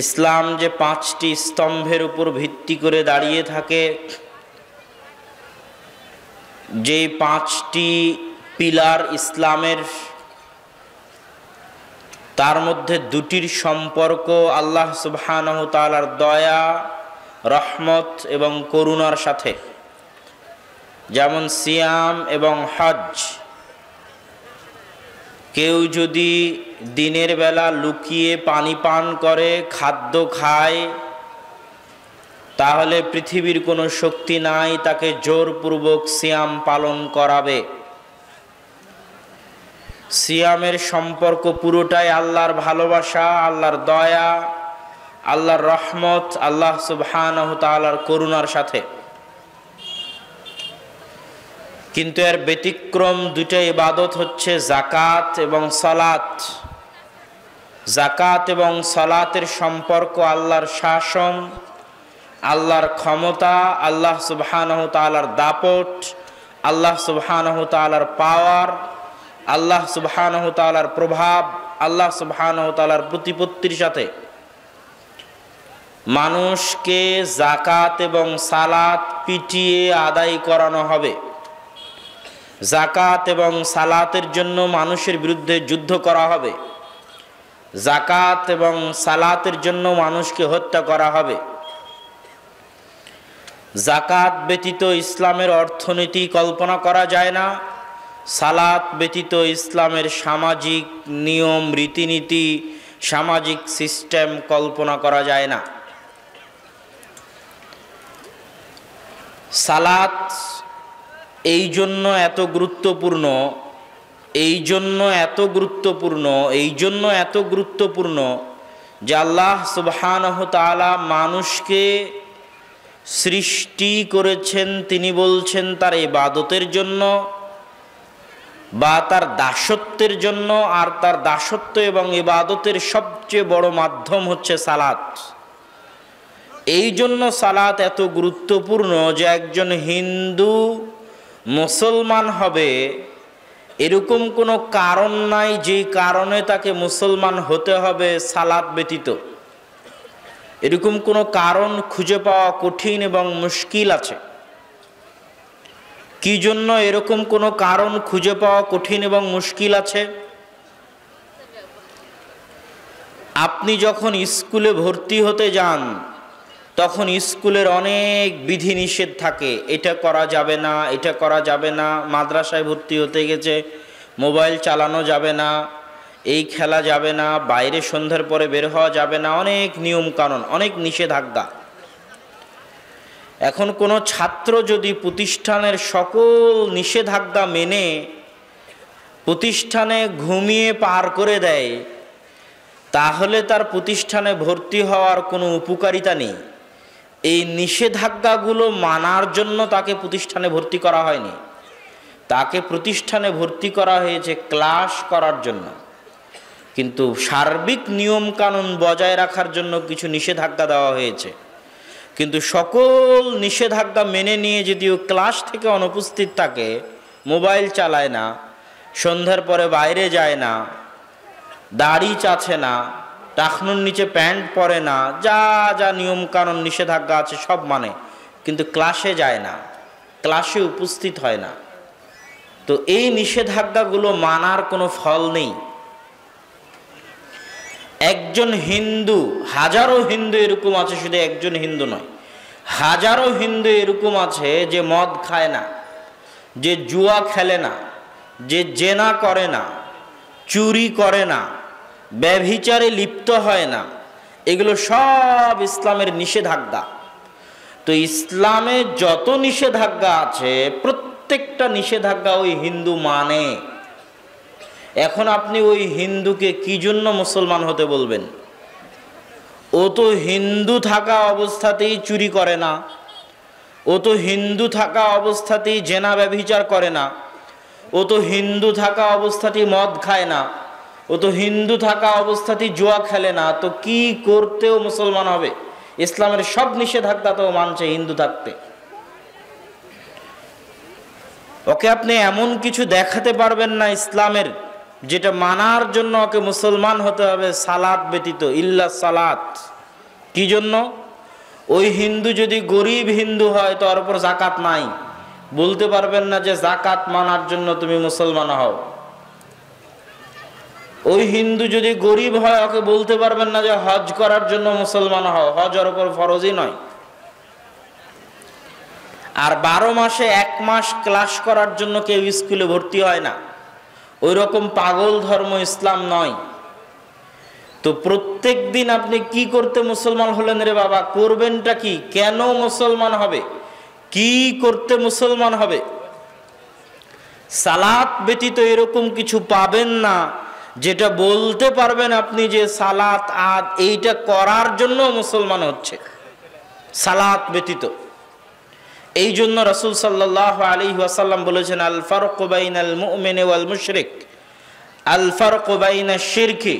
ইসলাম যে পাঁচটি স্তম্ভের উপর ভিত্তি করে দাঁড়িয়ে থাকে, যে পাঁচটি পিলার ইসলামের, তার মধ্যে দুটির সম্পর্ক আল্লাহ সুবহানাহু ওয়া তাআলার দয়া, রহমত এবং করুণার সাথে, যেমন সিয়াম এবং হজ। কেউ যদি দিনের বেলা লুকিয়ে পানি পান করে, খাদ্য খায়, তাহলে পৃথিবীর কোনো শক্তি নাই তাকে জোরপূর্বক সিয়াম পালন করাবে। সিয়ামের সম্পর্ক পুরোটাই আল্লাহর ভালোবাসা, আল্লাহর দয়া, আল্লাহর রহমত, আল্লাহ সুবহানাহু ওয়া তাআলার করুণার সাথে। কিন্তু এর ব্যতিক্রম দুটো ইবাদত হচ্ছে যাকাত এবং সালাত। যাকাত এবং সালাতের সম্পর্ক আল্লাহর শাসন, আল্লাহর ক্ষমতা, আল্লাহ সুবহানাহু ওয়া তাআলার দাপট, আল্লাহ সুবহানাহু ওয়া তাআলার পাওয়ার, আল্লাহ সুবহানাহু ওয়া তাআলার প্রভাব, আল্লাহ সুবহানাহু ওয়া তাআলার প্রতিপত্তির সাথে। মানুষকে যাকাত এবং সালাত পিটিয়ে আদায় করানো হবে। যাকাত এবং সালাতের জন্য মানুষের বিরুদ্ধে যুদ্ধ করা হবে। যাকাত এবং সালাতের জন্য মানুষকে হত্যা করা হবে। যাকাত ব্যতীত ইসলামের অর্থনীতি কল্পনা করা যায় না। সালাত ব্যতীত ইসলামের সামাজিক নিয়ম, রীতিনীতি, সামাজিক সিস্টেম কল্পনা করা যায় না। সালাত এই জন্য এত গুরুত্বপূর্ণ, যে আল্লাহ সুবহানাহু ওয়া তাআলা মানুষকে সৃষ্টি করেছেন, তিনি বলছেন তার ইবাদতের জন্য বা তার দাসত্বের জন্য। আর তার দাসত্ব এবং ইবাদতের সবচেয়ে বড় মাধ্যম হচ্ছে সালাত। এই জন্য সালাত এত গুরুত্বপূর্ণ যে একজন হিন্দু মুসলমান হবে এরকম কোনো কারণ নাই যেই কারণে তাকে মুসলমান হতে হবে সালাত ব্যতীত। এরকম কোনো কারণ খুঁজে পাওয়া কঠিন এবং মুশকিল আছে। কি জন্য এরকম কোনো কারণ খুঁজে পাওয়া কঠিন এবং মুশকিল আছে? আপনি যখন স্কুলে ভর্তি হতে যান তখন স্কুলের অনেক বিধিনিষেধ থাকে, এটা করা যাবে না, এটা করা যাবে না। মাদ্রাসায় ভর্তি হতে গেছে, মোবাইল চালানো যাবে না, এই খেলা যাবে না, বাইরে সন্ধ্যার পরে বের হওয়া যাবে না, অনেক নিয়ম কানুন, অনেক নিষেধাজ্ঞা। এখন কোনো ছাত্র যদি প্রতিষ্ঠানের সকল নিষেধাজ্ঞা মেনে প্রতিষ্ঠানে ঘুমিয়ে পার করে দেয়, তাহলে তার প্রতিষ্ঠানে ভর্তি হওয়ার কোনো উপকারিতা নেই। এই নিষেধাজ্ঞাগুলো মানার জন্য তাকে প্রতিষ্ঠানে ভর্তি করা হয়নি, তাকে প্রতিষ্ঠানে ভর্তি করা হয়েছে ক্লাস করার জন্য। কিন্তু সার্বিক নিয়ম কানুন বজায় রাখার জন্য কিছু নিষেধাজ্ঞা দেওয়া হয়েছে। কিন্তু সকল নিষেধাজ্ঞা মেনে নিয়ে যদিও ক্লাস থেকে অনুপস্থিত থাকে, মোবাইল চালায় না, সন্ধ্যার পরে বাইরে যায় না, দাড়ি চাছে না, টাকনুর নিচে প্যান্ট পরে না, যা যা নিয়ম কানুন নিষেধাজ্ঞা আছে সব মানে, কিন্তু ক্লাসে যায় না, ক্লাসে উপস্থিত হয় না, তো এই নিষেধাজ্ঞাগুলো মানার কোনো ফল নেই। একজন হিন্দু, হাজারো হিন্দু এরকম আছে, শুধু একজন হিন্দু নয়, হাজারো হিন্দু এরকম আছে যে মদ খায় না, যে জুয়া খেলে না, যে জেনা করে না, চুরি করে না, ব্যভিচারে লিপ্ত হয় না। এগুলো সব ইসলামের নিষেধাজ্ঞা। তো ইসলামে যত নিষেধাজ্ঞা আছে প্রত্যেকটা নিষেধাজ্ঞা ওই হিন্দু মানে। এখন আপনি ওই হিন্দুকে কি জন্য মুসলমান হতে বলবেন? ও তো হিন্দু থাকা অবস্থাতেই চুরি করে না, ও তো হিন্দু থাকা অবস্থাতেই জেনা ব্যভিচার করে না, ও তো হিন্দু থাকা অবস্থাতেই মদ খায় না, ও তো হিন্দু থাকা অবস্থাতেই জুয়া খেলে না, তো কি করতেও মুসলমান হবে? ইসলামের সব নিষেধাজ্ঞা তো মানছে হিন্দু থাকতে। ওকে আপনি এমন কিছু দেখাতে পারবেন না ইসলামের যেটা মানার জন্য ওকে মুসলমান হতে হবে সালাত ব্যতীত, ইল্লা সালাত। কি জন্য? ওই হিন্দু যদি গরিব হিন্দু হয় তো ওর উপর জাকাত নাই, বলতে পারবেন না যে জাকাত মানার জন্য তুমি মুসলমান হও। ওই হিন্দু যদি গরিব হয় ওকে বলতে পারবেন না যে হজ করার জন্য মুসলমান হও, হজ ওর উপর ফরজই নয়। আর 12 মাসে 1 মাস ক্লাস করার জন্য কেউ স্কুলে ভর্তি হয় না, ওই রকম পাগল ধর্ম ইসলাম নয়। তো প্রত্যেক দিন আপনি কি করতে মুসলমান হলেন রে বাবা? করবেনটা কি? কেন মুসলমান হবে? কি করতে মুসলমান হবে? সালাত ব্যতীত এরকম কিছু পাবেন না যেটা বলতে পারবেন আপনি যে সালাত আদ এইটা করার জন্য মুসলমান হচ্ছে, সালাত ব্যতীত। এই জন্য রাসূল সাল্লাল্লাহু আলাইহি ওয়াসাল্লাম বলেছেন, আল ফারকু বাইনাল মুমিনি ওয়াল মুশরিক, আল ফারকু বাইনাশ শিরকি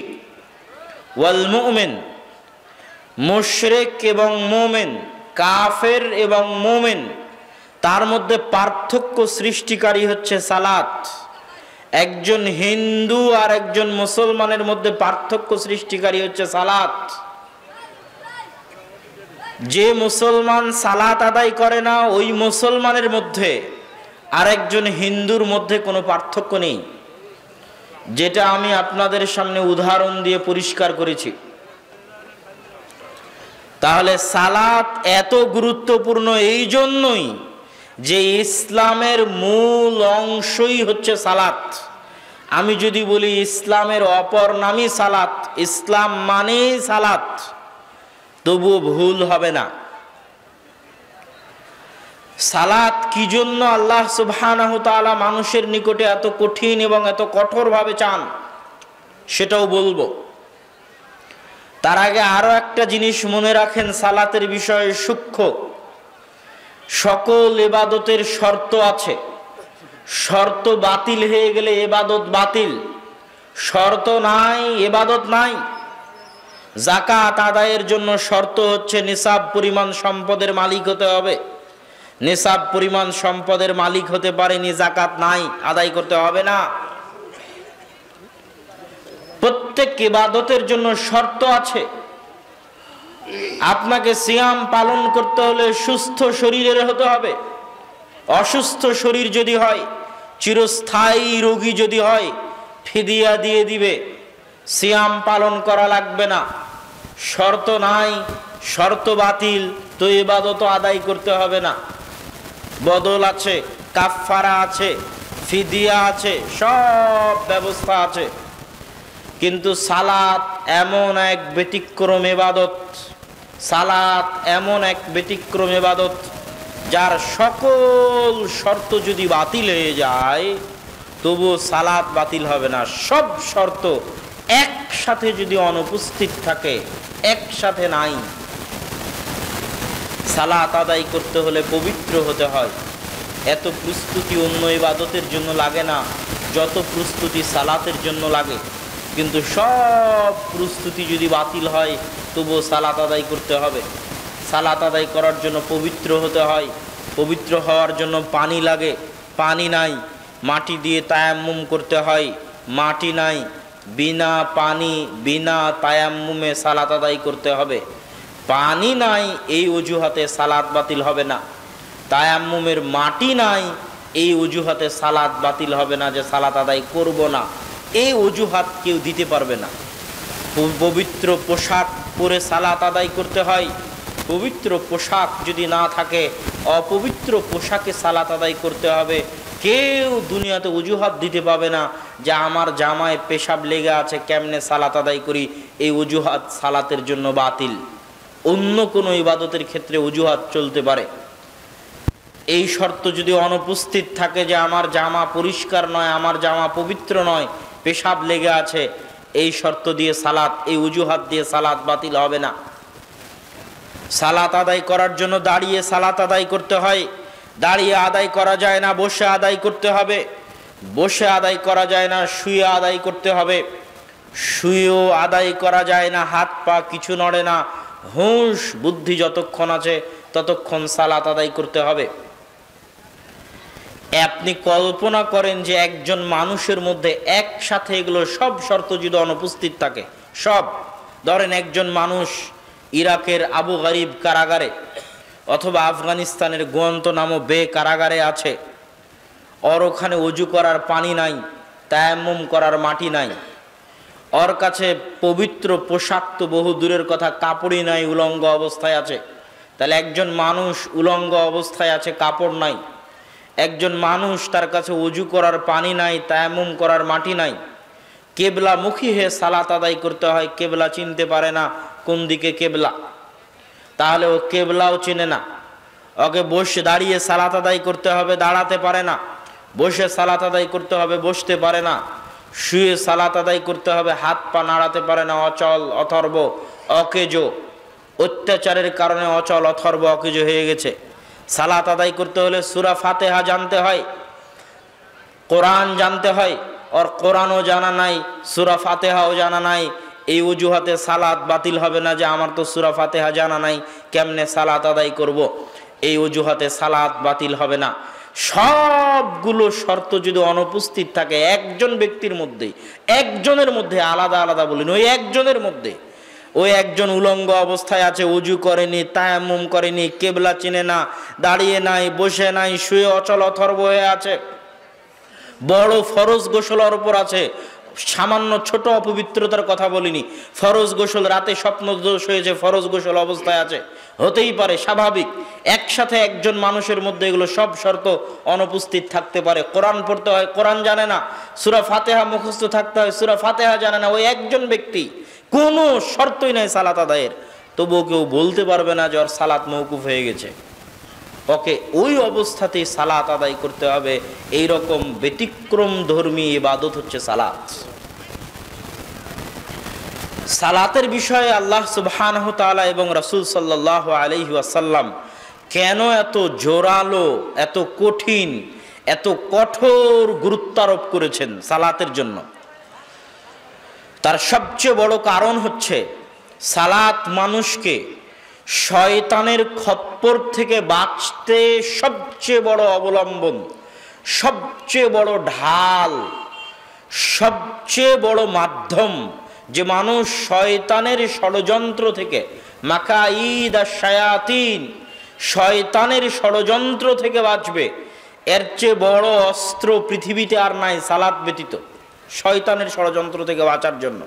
ওয়াল মুমিন। মুশরিক এবং মুমিন, কাফের এবং মুমিন, তার মধ্যে পার্থক্য সৃষ্টিকারী হচ্ছে সালাত। একজন হিন্দু আর একজন মুসলমানের মধ্যে পার্থক্য সৃষ্টিকারী হচ্ছে সালাত। যে মুসলমান সালাত আদায় করে না, ওই মুসলমানের মধ্যে আরেকজন হিন্দুর মধ্যে কোনো পার্থক্য নেই, যেটা আমি আপনাদের সামনে উদাহরণ দিয়ে পরিষ্কার করেছি। তাহলে সালাত এত গুরুত্বপূর্ণ এই জন্যই যে ইসলামের মূল অংশই হচ্ছে সালাত। আমি যদি বলি ইসলামের অপর নামই সালাত, ইসলাম মানেই সালাত, তবুও ভুল হবে না। সালাত কি জন্য আল্লাহ সুবহানাহু তাআলা মানুষের নিকটে এত কঠিন এবং এত কঠোরভাবে চান সেটাও বলবো। তার আগে আরো একটা জিনিস মনে রাখেন সালাতের বিষয়ে সূক্ষ্ম। সকল ইবাদতের শর্ত আছে, শর্ত বাতিল হয়ে গেলে ইবাদত বাতিল, শর্ত নাই ইবাদত নাই। যাকাত আদায়ের জন্য শর্ত হচ্ছে নিসাব পরিমাণ সম্পদের মালিক হতে হবে। নিসাব পরিমাণ সম্পদের মালিক হতে পারেনি, যাকাত নাই, আদায় করতে হবে না। প্রত্যেক ইবাদতের জন্য শর্ত আছে। আপনাকে সিয়াম পালন করতে হলে সুস্থ শরীরের হতে হবে। অসুস্থ শরীর যদি হয়, চিরস্থায়ী রোগী যদি হয়, ফিদিয়া দিয়ে দিবে, সিয়াম পালন করা লাগবে না। শর্ত নাই, শর্ত বাতিল, তো ইবাদত আদায় করতে হবে না। বদল আছে, কাফফারা আছে, ফিদিয়া আছে, সব ব্যবস্থা আছে। কিন্তু সালাত এমন এক ব্যতিক্রম ইবাদত, সালাত এমন এক ব্যতিক্রম ইবাদত যার সকল শর্ত যদি বাতিল হয়ে যায় তবুও সালাত বাতিল হবে না। সব শর্ত একসাথে যদি অনুপস্থিত থাকে, একসাথে নাই। সালাত আদায় করতে হলে পবিত্র হতে হয়। এত প্রস্তুতি অন্য ইবাদতের জন্য লাগে না যত প্রস্তুতি সালাতের জন্য লাগে। কিন্তু সব প্রস্তুতি যদি বাতিল হয় তবুও সালাত আদায় করতে হবে। সালাত আদায় করার জন্য পবিত্র হতে হয়। পবিত্র হওয়ার জন্য পানি লাগে, পানি নাই, মাটি দিয়ে তায়াম্মুম করতে হয়, মাটি নাই। বিনা পানি বিনা তায়াম্মুমে সালাত আদায় করতে হবে। পানি নাই এই অজুহাতে সালাত বাতিল হবে না। তায়াম্মুমের মাটি নাই এই অজুহাতে সালাত বাতিল হবে না, যে সালাত আদায় করব না, এই অজুহাত কেউ দিতে পারবে না। পবিত্র পোশাক পরে সালাত আদায় করতে হয়। পবিত্র পোশাক যদি না থাকে, অপবিত্র পোশাকে সালাত আদায় করতে হবে। কেউ দুনিয়াতে অজুহাত দিতে পাবে না যে আমার জামায় পেশাব লেগে আছে, কেমনে সালাত আদায় করি, এই অজুহাত সালাতের জন্য বাতিল। অন্য কোনো ইবাদতের ক্ষেত্রে অজুহাত চলতে পারে। এই শর্ত যদি অনুপস্থিত থাকে যে আমার জামা পরিষ্কার নয়, আমার জামা পবিত্র নয়, পেশাব লেগে আছে, এই শর্ত দিয়ে সালাত, এই অজুহাত দিয়ে সালাত বাতিল হবে না। সালাত আদায় করার জন্য দাঁড়িয়ে সালাত আদায় করতে হয়। দাঁড়িয়ে আদায় করা যায় না, বসে আদায় করতে হবে। বসে আদায় করা যায় না, শুয়ে আদায় করতে হবে। শুয়েও আদায় করা যায় না, হাত পা কিছু নড়ে না, হুঁশ বুদ্ধি যতক্ষণ আছে ততক্ষণ সালাত আদায় করতে হবে। আপনি কল্পনা করেন যে একজন মানুষের মধ্যে একসাথে এগুলো সব শর্ত যদি অনুপস্থিত থাকে, সব ধরেন একজন মানুষ ইরাকের আবু গারিব কারাগারে অথবা আফগানিস্তানের গুয়ান্তানামো বে কারাগারে আছে, ওর ওখানে অজু করার পানি নাই, তায়াম্মুম করার মাটি নাই, ওর কাছে পবিত্র পোশাক তো বহু দূরের কথা, কাপড়ই নাই, উলঙ্গ অবস্থায় আছে। তাহলে একজন মানুষ উলঙ্গ অবস্থায় আছে, কাপড় নাই, একজন মানুষ তার কাছে অজু করার পানি নাই, তায়াম্মুম করার মাটি নাই, কেবলামুখী হয়ে সালাত আদায় করতে হয়, কেবলা চিনতে পারে না কোন দিকে কেবলা, তাহলে ও কেবলাও চিনে না। ওকে বসে দাঁড়িয়ে সালাত আদায় করতে হবে, দাঁড়াতে পারে না, বসে সালাত আদায় করতে হবে, বসতে পারে না, শুয়ে সালাত আদায় করতে হবে, হাত পা নাড়াতে পারে না, অচল অথর্ব অকেজো, অত্যাচারের কারণে অচল অথর্ব অকেজো হয়ে গেছে। সালাত আদায় করতে হলে সূরা ফাতিহা জানতে হয়, কোরআন জানতে হয়, ওর কোরআনও জানা নাই, সূরা ফাতিহাও জানা নাই। এই অজুহাতে সালাত বাতিল হবে না যে আমার তো সূরা ফাতিহা জানা নাই, কেমনে সালাত আদায় করব, এই অজুহাতে সালাত বাতিল হবে না। সবগুলো শর্ত যদি অনুপস্থিত থাকে একজন ব্যক্তির মধ্যে, একজনের মধ্যে, আলাদা আলাদা বলিনি, ওই একজনের মধ্যে, ওই একজন উলঙ্গ অবস্থায় আছে, অজু করেনি, তায়াম্মুম করেনি, কেবলা চিনে না, দাঁড়িয়ে নাই, বসে নাই, শুয়ে অচল অথর্ব হয়ে আছে, বড় ফরজ গোসলের উপর আছে, সামান্য ছোট অপবিত্রতার কথা বলিনি, ফরজ গোসল, রাতে স্বপ্ন দোষ হয়েছে, ফরজ গোসল অবস্থায় আছে, হতেই পারে, স্বাভাবিক। একসাথে একজন মানুষের মধ্যে এগুলো সব শর্ত অনুপস্থিত থাকতে পারে। কোরআন পড়তে হয়, কোরআন জানে না, সূরা ফাতিহা মুখস্থ থাকতে হয়, সূরা ফাতিহা জানে না, ওই একজন ব্যক্তি, কোনো শর্তই নাই সালাত আদায়ের, তবুও কেউ বলতে পারবে না যে ওর সালাত মওকুফ হয়ে গেছে। ওকে ওই অবস্থাতেই সালাত আদায় করতে হবে। এই রকম ব্যতিক্রম ধর্মী ইবাদত হচ্ছে সালাত। সালাতের বিষয়ে আল্লাহ সুবহানাহু তাআলা এবং রাসূল সাল্লাল্লাহু আলাইহি ওয়াসাল্লাম কেন এত জোরালো, এত কঠিন, এত কঠোর গুরুত্ব আরোপ করেছেন সালাতের জন্য, তার সবচেয়ে বড় কারণ হচ্ছে সালাত মানুষকে শয়তানের খপ্পর থেকে বাঁচতে সবচেয়ে বড় অবলম্বন, সবচেয়ে বড় ঢাল, সবচেয়ে বড় মাধ্যম, যে মানুষ শয়তানের ষড়যন্ত্র থেকে, মাকাইদ আশ-শায়াতিন, শয়তানের ষড়যন্ত্র থেকে বাঁচবে। এর চেয়ে বড় অস্ত্র পৃথিবীতে আর নাই সালাত ব্যতীত, শয়তানের ষড়যন্ত্র থেকে বাঁচার জন্য।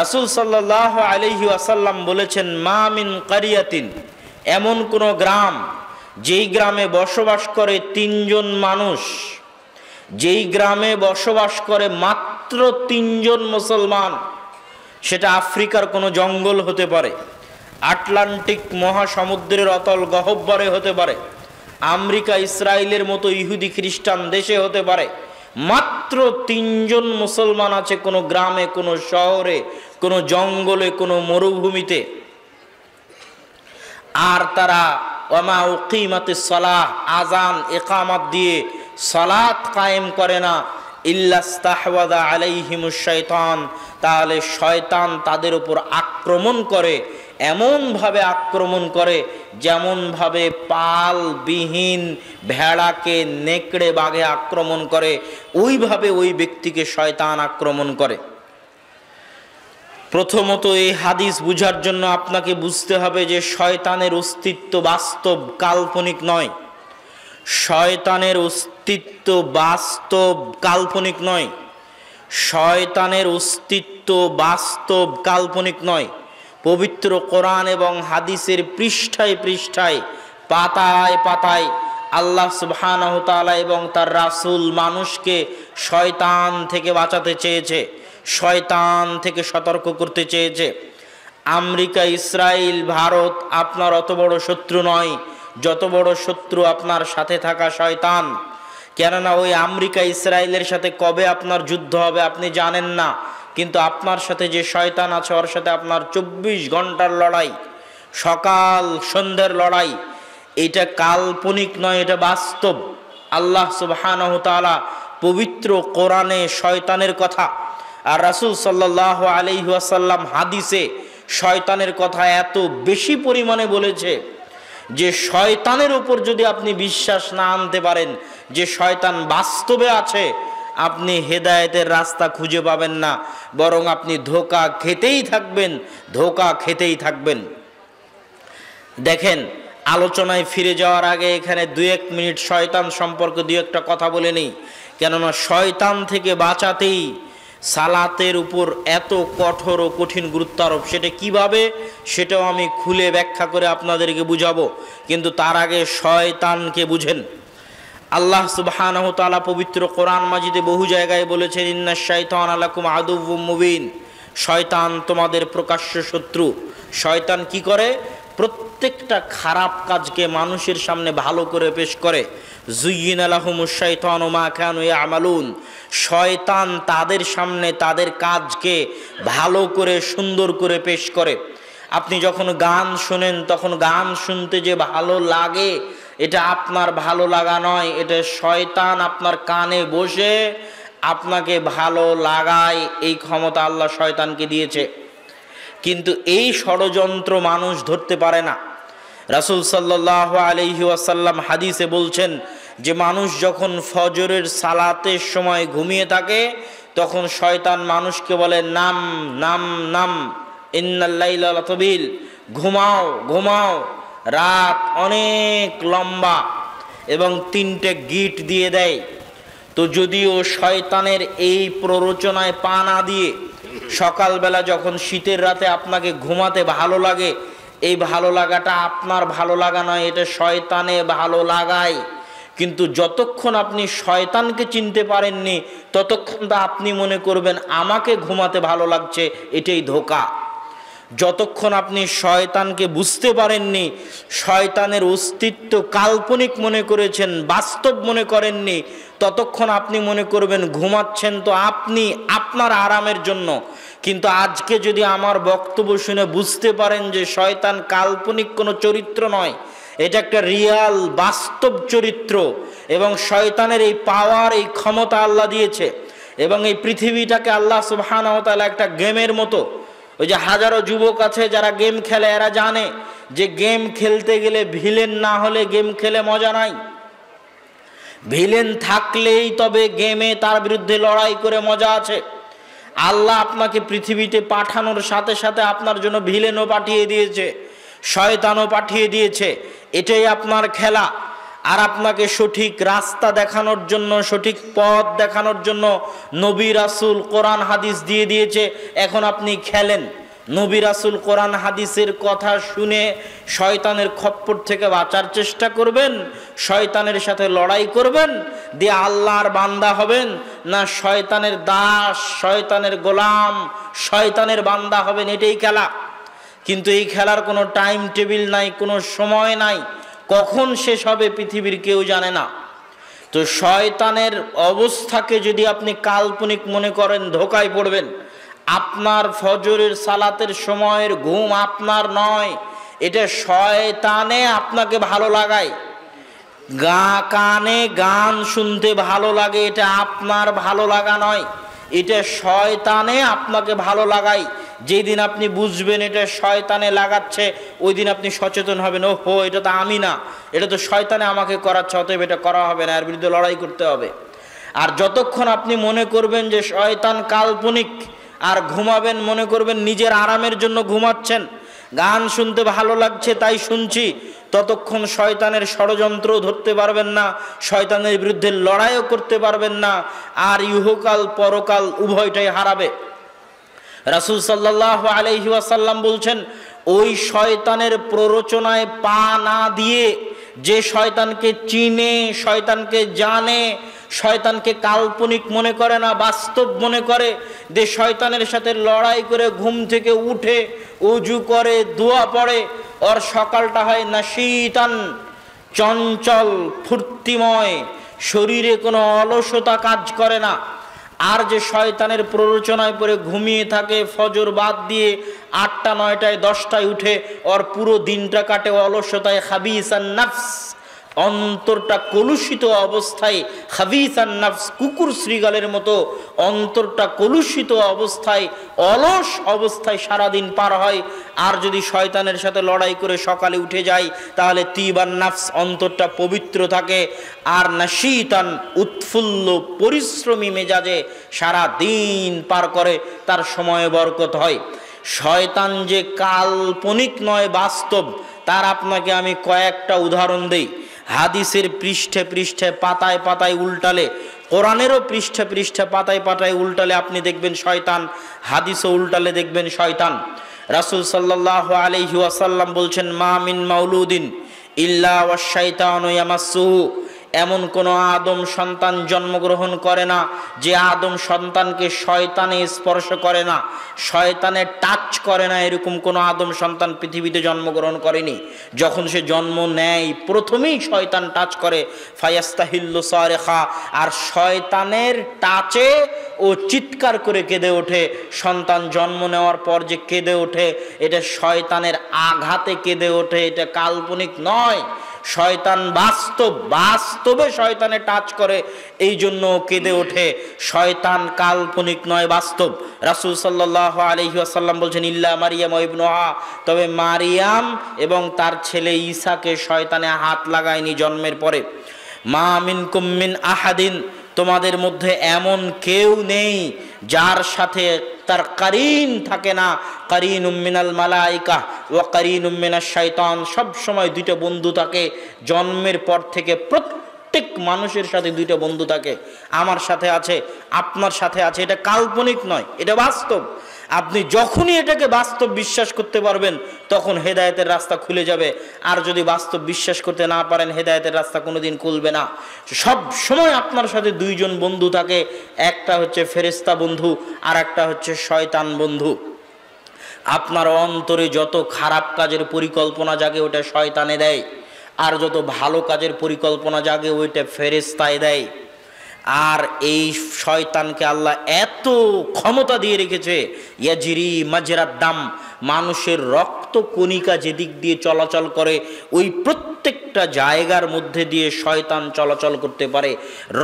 রাসূল সাল্লাল্লাহু আলাইহি ওয়াসাল্লাম বলেছেন, মা মিন কারিয়াতিন, এমন কোন গ্রাম যেই গ্রামে বসবাস করে 3 জন মানুষ, যেই গ্রামে বসবাস করে মাত্র 3 জন মুসলমান, সেটা আফ্রিকার কোনো জঙ্গল হতে পারে, আটলান্টিক মহাসমুদ্রের অতল গহ্বরে হতে পারে, আমেরিকা ইসরায়েলের মতো ইহুদি খ্রিস্টান দেশে হতে পারে, মাত্র 3 জন মুসলমান আছে কোনো গ্রামে, কোনো শহরে, কোনো জঙ্গলে, কোনো মরুভূমিতে, আর তারা ওয়ামা উকিমাতিস সালাহ, আজান ইকামত দিয়ে সালাত কায়েম করে না, ইল্লাস্তাহওয়াযা আলাইহিমুশ শাইতান, তাহলে শয়তান তাদের উপর আক্রমণ করে, এমনভাবে আক্রমণ করে যেমনভাবে পালবিহীন ভেড়াকে নেকড়ে বাঘে আক্রমণ করে, ওইভাবে ওই ব্যক্তিকে শয়তান আক্রমণ করে। প্রথমত এই হাদিস বুঝার জন্য আপনাকে বুঝতে হবে যে শয়তানের অস্তিত্ব বাস্তব, কাল্পনিক নয়। শয়তানের অস্তিত্ব বাস্তব, কাল্পনিক নয়। শয়তানের অস্তিত্ব বাস্তব, কাল্পনিক নয়। পবিত্র কোরআন এবং হাদিসের পৃষ্ঠায় পৃষ্ঠায়, পাতায় পাতায় আল্লাহ সুবহানাহু তাআলা এবং তার রাসূল মানুষকে শয়তান থেকে বাঁচাতে চেয়েছে, শয়তান থেকে সতর্ক করতে চেয়েছে। আমেরিকা, ইসরায়েল, ভারত আপনার অত বড় শত্রু নয় যত বড় শত্রু আপনার সাথে থাকা শয়তান। কেননা ওই আমেরিকা ইসরায়েলের সাথে কবে আপনার যুদ্ধ হবে আপনি জানেন না, কিন্তু আপনার সাথে যে শয়তান আছে ওর সাথে আপনার 24 ঘন্টার লড়াই, সকাল সন্ধ্যের লড়াই। এটা কাল্পনিক নয়, এটা বাস্তব। আল্লাহ সুবহানাহু তাআলা পবিত্র কোরআনে শয়তানের কথা, আর রাসূল সাল্লাল্লাহু আলাইহি ওয়াসাল্লাম হাদিসে শয়তানের কথা এত বেশি পরিমাণে বলেছে যে শয়তানের উপর যদি আপনি বিশ্বাস না আনতে পারেন যে শয়তান বাস্তবে আছে, আপনি হেদায়েতের রাস্তা খুঁজে পাবেন না, বরং আপনি ধোঁকা খেতেই থাকবেন, ধোঁকা খেতেই থাকবেন। দেখেন, আলোচনায় ফিরে যাওয়ার আগে এখানে 2-1 মিনিট শয়তান সম্পর্কে 2-একটা কথা বলে নেই, কেননা শয়তান থেকে বাঁচাতেই সালাতের উপর এত কঠোর ও কঠিন গুরুত্ব আরোপ। সেটা কিভাবে, সেটাও আমি খুলে ব্যাখ্যা করে আপনাদেরকে বুঝাবো, কিন্তু তার আগে শয়তানকে বুঝেন। আল্লাহ সুবহানাহু ওয়া তাআলা পবিত্র কোরআন মাজিদে বহু জায়গায় বলেছেন, ইন্নাশ শাইতানা লাকুম আদুউম মুবিন, শয়তান তোমাদের প্রকাশ্য শত্রু। শয়তান কি করে? প্রত্যেকটা খারাপ কাজকে মানুষের সামনে ভালো করে পেশ করে। যুয়্যিনা লাহুমুশ শাইতানু মা কানু ইয়ামালুন, শয়তান তাদের সামনে তাদের কাজকে ভালো করে সুন্দর করে পেশ করে। আপনি যখন গান শোনেন তখন গান শুনতে যে ভালো লাগে, এটা আপনার ভালো লাগা নয়, এটা শয়তান আপনার কানে বসে আপনাকে ভালো লাগায়, এই ক্ষমতা আল্লাহ শয়তানকে দিয়েছে। কিন্তু এই ষড়যন্ত্র মানুষ ধরতে পারে না। রাসূল সাল্লাল্লাহু আলাইহি ওয়াসাল্লাম হাদিসে বলছেন যে মানুষ যখন ফজরের সালাতের সময় ঘুমিয়ে থাকে তখন শয়তান মানুষকে বলে, নাম নাম নাম, ইন্নাল লাইলা লাতাবিল, ঘুমাও ঘুমাও, রাত অনেক লম্বা, এবং 3টে গিট দিয়ে দেয়। তো যদিও শয়তানের এই প্ররোচনায় পা না দিয়ে সকালবেলা যখন শীতের রাতে আপনাকে ঘুমাতে ভালো লাগে, এই ভালো লাগাটা আপনার ভালো লাগা নয়, এটা শয়তানে ভালো লাগায়। কিন্তু যতক্ষণ আপনি শয়তানকে চিনতে পারেননি ততক্ষণ তো আপনি মনে করবেন আমাকে ঘুমাতে ভালো লাগছে, এটাই ধোঁকা। যতক্ষণ আপনি শয়তানকে বুঝতে পারেননি, শয়তানের অস্তিত্ব কাল্পনিক মনে করেছেন, বাস্তব মনে করেননি, ততক্ষণ আপনি মনে করবেন ঘুমাচ্ছেন তো আপনি আপনার আরামের জন্য। কিন্তু আজকে যদি আমার বক্তব্য শুনে বুঝতে পারেন যে শয়তান কাল্পনিক কোনো চরিত্র নয়, এটা একটা রিয়াল বাস্তব চরিত্র, এবং শয়তানের এই পাওয়ার, এই ক্ষমতা আল্লাহ দিয়েছে, এবং এই পৃথিবীটাকে আল্লাহ সুবহানাহু ওয়া তাআলা একটা গেমের মতো, ওই যে হাজারো যুবক আছে যারা গেম খেলে, এরা জানে যে গেম খেলতে গেলে ভিলেন না হলে গেম খেলে মজা নাই। ভিলেন থাকলেই তবে গেমে তার বিরুদ্ধে লড়াই করে মজা আছে। আল্লাহ আপনাকে পৃথিবীতে পাঠানোর সাথে সাথে আপনার জন্য ভিলেনও পাঠিয়ে দিয়েছে, শয়তানও পাঠিয়ে দিয়েছে, এটাই আপনার খেলা। আর আপনাকে সঠিক রাস্তা দেখানোর জন্য, সঠিক পথ দেখানোর জন্য নবী রাসূল কোরআন হাদিস দিয়ে দিয়েছে। এখন আপনি খেলেন, নবী রাসূল কোরআন হাদিসের কথা শুনে শয়তানের খপ্পর থেকে বাঁচার চেষ্টা করবেন, শয়তানের সাথে লড়াই করবেন, দিয়ে আল্লাহর বান্দা হবেন, না শয়তানের দাস, শয়তানের গোলাম, শয়তানের বান্দা হবেন, এটাই খেলা। কিন্তু এই খেলার কোনো টাইম টেবিল নাই, কোনো সময় নাই, কখন শেষ হবে পৃথিবীর কেউ জানে না। তো শয়তানের অবস্থাকে যদি আপনি কাল্পনিক মনে করেন, ধোঁকায় পড়বেন। আপনার ফজরের সালাতের সময়ের ঘুম আপনার নয়, এটা শয়তানে আপনাকে ভালো লাগায়। কানে গান শুনতে ভালো লাগে, এটা আপনার ভালো লাগা নয়, এটা শয়তানে আপনাকে ভালো লাগায়। যেই দিন আপনি বুঝবেন এটা শয়তানে লাগাচ্ছে, ওই দিন আপনি সচেতন হবেন, ও হো এটা তো আমি না, এটা তো শয়তানে আমাকে করাচ্ছে, অতএব এটা করা হবে না, এর বিরুদ্ধে লড়াই করতে হবে। আর যতক্ষণ আপনি মনে করবেন যে শয়তান কাল্পনিক, আর ঘুমাবেন মনে করবেন নিজের আরামের জন্য ঘুমাচ্ছেন, গান শুনতে ভালো লাগছে তাই শুনছি, ততক্ষণ শয়তানের ষড়যন্ত্র ধরতে পারবেন না, শয়তানের বিরুদ্ধে লড়াইও করতে পারবেন না, আর ইহকাল পরকাল উভয়টাই হারাবে। রাসূল সাল্লাল্লাহু আলাইহি ওয়াসাল্লাম বলছেন, ওই শয়তানের প্ররোচনায় পা না দিয়ে, যে শয়তানকে চিনে, শয়তানকে জানে, শয়তানকে কাল্পনিক মনে করে না, বাস্তব মনে করে, যে শয়তানের সাথে লড়াই করে ঘুম থেকে উঠে ওযু করে দোয়া পড়ে, ওর সকালটা হয় নাশীতান, চঞ্চল ফুর্তিময়, শরীরে কোনো অলসতা কাজ করে না। আর যে শয়তানের প্ররোচনায় পড়ে ঘুমিয়ে থাকে, ফজর বাদ দিয়ে 8টা 9টায় 10টায় উঠে, ওর পুরো দিনটা কাটে অলসতায়, খাবিসান নাফস, অন্তরটা কলুষিত অবস্থায়, খাবিসান নাফস, কুকুর শ্রীগালের মতো অন্তরটা কলুষিত অবস্থায়, অলস অবস্থায় সারাদিন পার হয়। আর যদি শয়তানের সাথে লড়াই করে সকালে উঠে যায় তাহলে তিবান নাফস, অন্তরটা পবিত্র থাকে। আর নাশীতান, উৎফুল্ল পরিশ্রমী মেজাজে সারা দিন পার করে, তার সময়ে বরকত হয়। শয়তান যে কাল্পনিক নয়, বাস্তব, তার আপনাকে আমি কয়েকটা উদাহরণ দেই। হাদিসের পৃষ্ঠে পৃষ্ঠে, পাতায় পাতায় উল্টালে, কোরআনেরও পৃষ্ঠে পৃষ্ঠে, পাতায় পাতায় উল্টালে আপনি দেখবেন শয়তান, হাদিসও উল্টালে দেখবেন শয়তান। রাসূল সাল্লাল্লাহু আলাইহি ওয়াসাল্লাম বলছেন, মা মিন মাউলুদিন ইল্লা ওয়াশ শাইতানু ইয়ামাসসুহু, এমন কোনো আদম সন্তান জন্মগ্রহণ করে না যে আদম সন্তানকে শয়তানে স্পর্শ করে না, শয়তানে টাচ করে না, এরকম কোনো আদম সন্তান পৃথিবীতে জন্মগ্রহণ করেনি। যখন সে জন্ম নেয় প্রথমেই শয়তান টাচ করে, ফায়াস্তাহিল্লু সারিখা, আর শয়তানের টাচে ও চিৎকার করে কেঁদে ওঠে। সন্তান জন্ম নেওয়ার পর যে কেঁদে ওঠে, এটা শয়তানের আঘাতে কেঁদে ওঠে, এটা কাল্পনিক নয়। শয়তান বাস্তব, বাস্তবে শয়তানে টাচ করে, এই জন্য কেঁদে ওঠে। শয়তান কাল্পনিক নয়, বাস্তব। রাসূল সাল্লাল্লাহু আলাইহি ওয়াসাল্লাম বলছেন, ইল্লা মারিয়াম ওয়া ইবনুহা, তবে মারিয়াম এবং তার ছেলে ঈসাকে শয়তানে হাত লাগায়নি জন্মের পরে। মা মিনকুম মিন আহাদিন, তোমাদের মধ্যে এমন কেউ নেই যার সাথে তার কারিন থাকে না। কারিনুম মিনাল মালাইকা ওয়া কারিনুম মিনাশ শাইতান, সব সময় দুইটা বন্ধু থাকে। জন্মের পর থেকে প্রত্যেক মানুষের সাথে দুইটা বন্ধু থাকে। আমার সাথে আছে, আপনার সাথে আছে। এটা কাল্পনিক নয়, এটা বাস্তব। আপনি যখনই এটাকে বাস্তব বিশ্বাস করতে পারবেন তখন হেদায়েতের রাস্তা খুলে যাবে। আর যদি বাস্তব বিশ্বাস করতে না পারেন, হেদায়েতের রাস্তা কোনোদিন খুলবে না। সব সময় আপনার সাথে দুইজন বন্ধু থাকে, একটা হচ্ছে ফেরেশতা বন্ধু, আর একটা হচ্ছে শয়তান বন্ধু। আপনার অন্তরে যত খারাপ কাজের পরিকল্পনা জাগে ওটা শয়তানে দেয়, আর যত ভালো কাজের পরিকল্পনা জাগে ওইটা ফেরেশতায় দেয়। আর এই শয়তানকে আল্লাহ এত ক্ষমতা দিয়ে রেখেছে, ইয়াজরি মাজরাদ দাম, মানুষের রক্ত কণিকা যেদিক দিয়ে চলাচল করে ওই প্রত্যেকটা জায়গার মধ্যে দিয়ে শয়তান চলাচল করতে পারে।